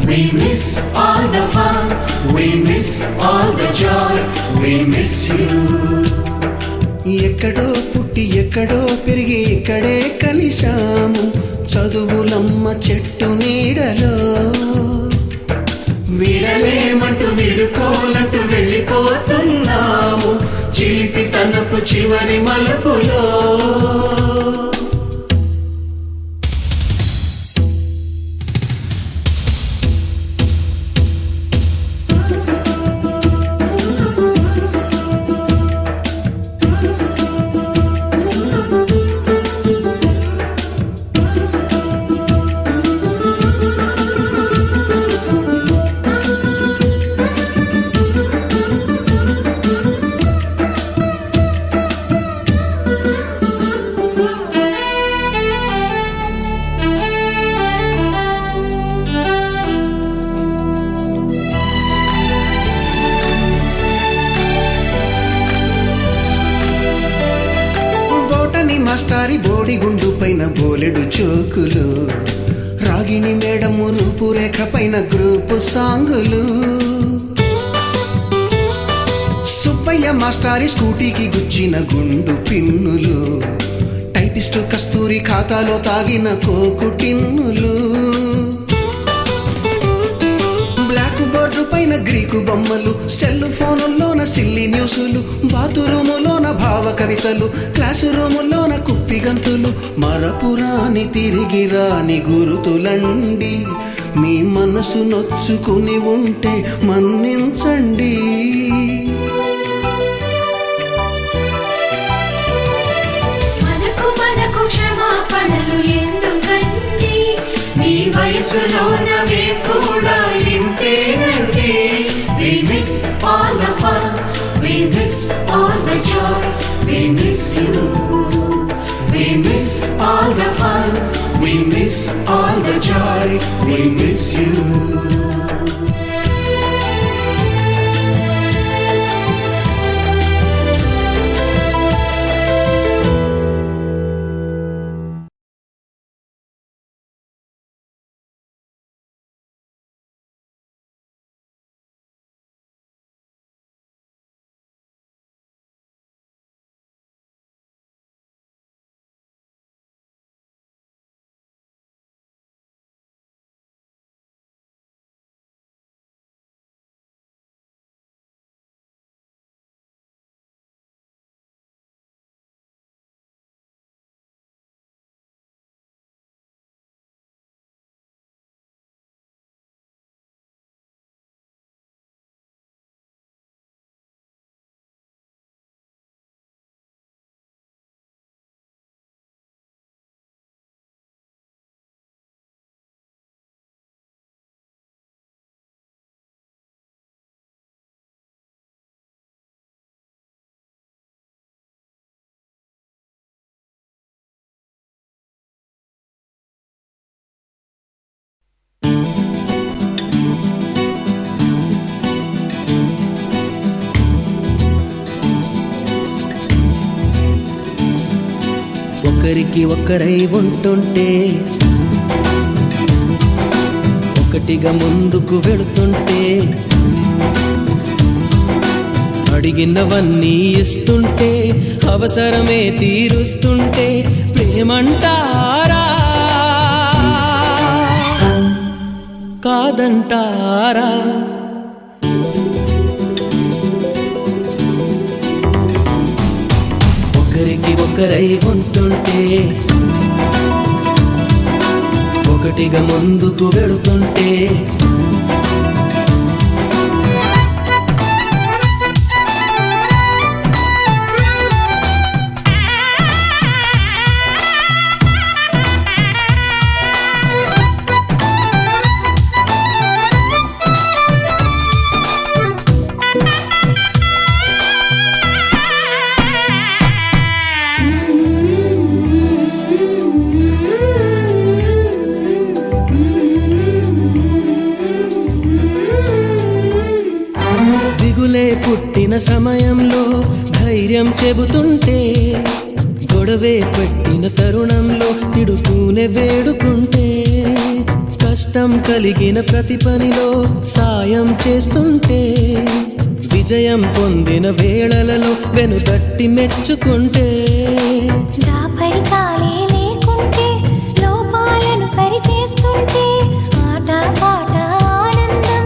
We miss all the fun, we miss all the joy, we miss you. ఎక్కడో పుట్టి ఎక్కడో పెరిగి ఇక్కడే కలిశాము చదువులమ్మ చెట్టు నీడలో వీడలేమంటూ వీడుకోలంటూ వెళ్ళిపోతున్నాము చిలిపి తనపు చివరి మలుపులో. మాస్టారి బోడిగుండు పైన బోలెడు చోకులు రాగిణి మేడము రూపురేఖ పైన గ్రూపు సాంగులు సుబ్బయ్య మాస్టారి స్కూటీకి గుచ్చిన గుండు పిన్నులు టైపిస్టు కస్తూరి ఖాతాలో తాగిన కోకు టిన్నులు బ్లాక్ బోర్డు పైన గ్రీకు బొమ్మలు సెల్ ఫోనుల్లోన సిల్లి న్యూసులు బాతురూములోన భావ కవితలు క్లాసు రూములోన కుప్పిగంతులు మరపురాని తిరిగి రాని గురుతులండి మీ మనసు నొచ్చుకుని ఉంటే మన్నించండి. మనకు క్షమాపణలు ఎందుకండి మీ వయసులోనవే కూడా ఇంతేనండి. We miss all the fun, we miss all the joy, we miss you. We miss all the fun, we miss all the joy, we miss you. ఒకరికి ఒకరై ఉంటుంటే ఒకటిగా ముందుకు వెళుతుంటే అడిగినవన్నీ ఇస్తుంటే అవసరమే తీరుస్తుంటే ప్రేమంటారా కాదంటారా? ఒకరికి ఒకరై ఉంటుంటే ఒకటిగా ముందుకు వెళుతుంటే పుట్టిన సమయంలో ధైర్యం చెబుతుంటే గొడవే పెట్టిన తరుణంలో తిడుతూనే వేడుకుంటే కష్టం కలిగిన ప్రతి పనిలో సాయం చేస్తుంటే విజయం పొందిన వేళలలో వెనుతట్టి మెచ్చుకుంటే లోపాలను సరిచేస్తుంటే ఆట పాట ఆనందం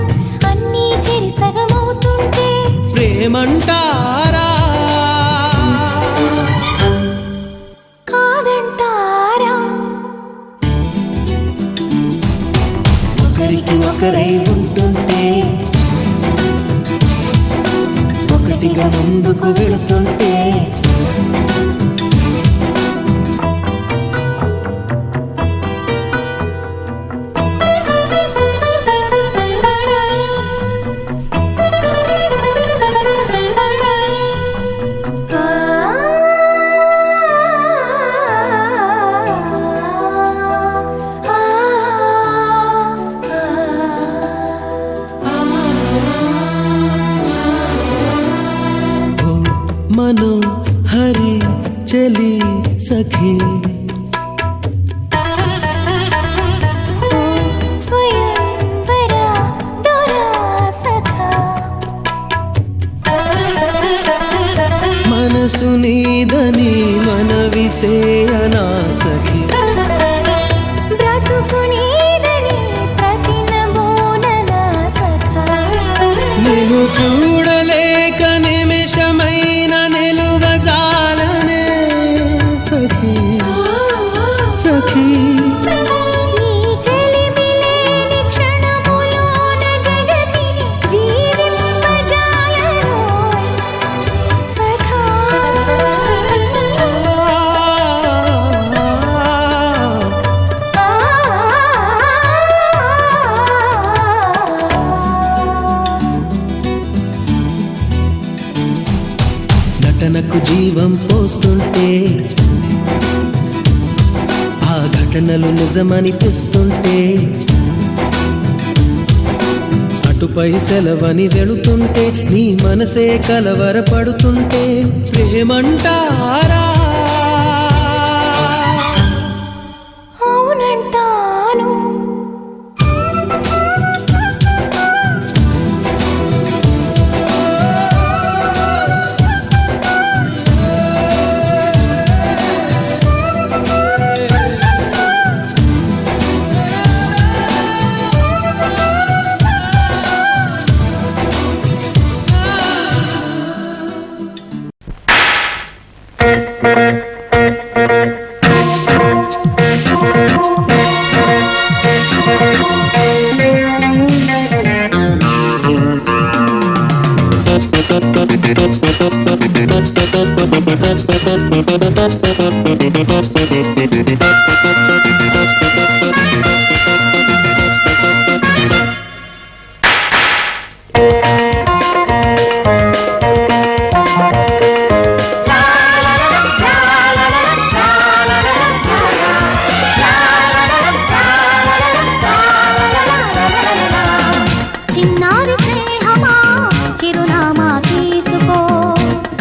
అన్నీ చెరి సగమవుతుంటే ప్రేమంటారా కాదంటారా? ఒకరికి ఒకరై ఉంటుంటే ఒకటిగా ముందుకు వెళుతుంటే मनो हरी चली सखी स्वयंवरा दोरा सखा मनसु नीदनी मनविसे अना सखी ब्रतुकुनीदनी प्रतिनमोनना सखा निनु చూడలేక నిమిషమైన నిలువజాలనే సఖీ సఖీ నీ చెలిమిలేని క్షణములోన జగతిని జీవింపజాలనోయ్ సఖా నటనకు జీవం పోస్తుంటే ఆ ఘటనలు నిజమనిపిస్తుంటే అటుపై సెలవని వెళుతుంటే నీ మనసే కలవరపడుతుంటే ప్రేమంటారా అవునంటాను?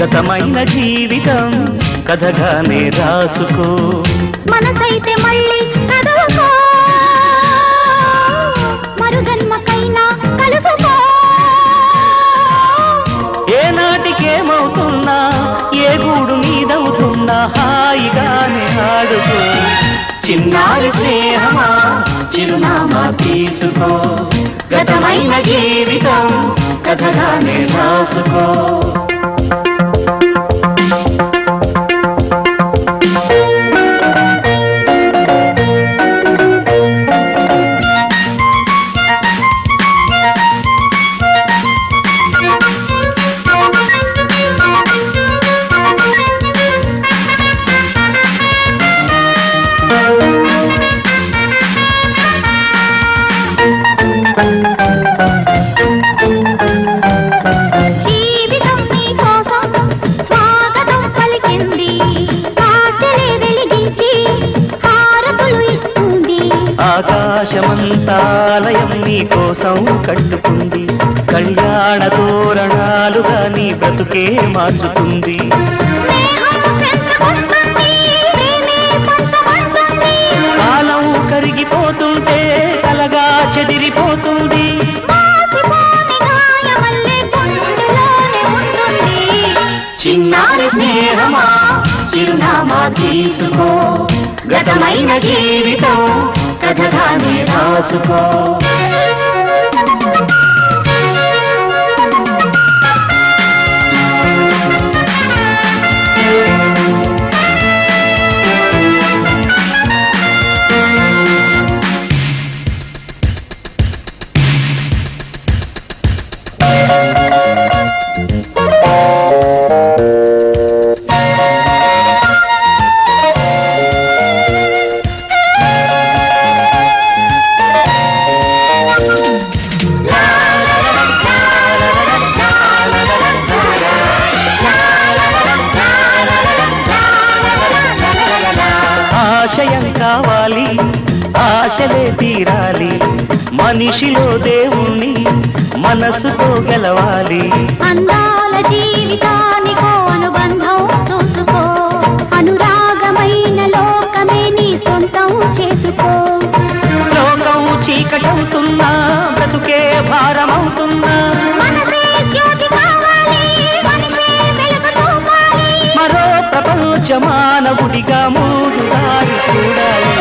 గతమైన జీవితం కథగానే రాసుకో. మనసైతే మళ్ళీ చదువుకో, మరు జన్మకైనా కలుసుకో. ఏనాటికేమవుతున్నా ఏ గూడు మీదవుతున్నా హాయిగానే ఆడుకో. చిన్నారి స్నేహమా చిరునామా తీసుకో, గతమైన జీవితం కథగానే రాసుకో. ఆకాశమంతాలయం నీ కోసం కట్టుకుంది, కళ్యాణ తోరణాలుగా నీ బ్రతుకే మార్చుతుంది. కాలం కరిగిపోతుంటే కలగా చెదిరిపోతుంది. చిన్నారి స్నేహమా చిరునామా తీసుకో, గతమైన జీవితం కథగానే రాసుకో. ఆశయం కావాలి ఆశలే తీరాలి, మనిషిలో దేవుణ్ణి మనసుతో గెలవాలి. అందాల జీవితానికో అనుబంధం చూసుకో, అనురాగమైన లోకమే నీ సొంతం చేసుకో. లోకం చీకటవుతున్నా బ్రతుకే భారమవుతున్నా, మనసే జ్యోతి కావాలి, మనిషే వెలుగు చూపాలి. మరో ప్రపంచ మానవుడిగా మూడు దారి చూడాలి.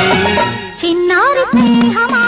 చిన్నారి స్నేహమా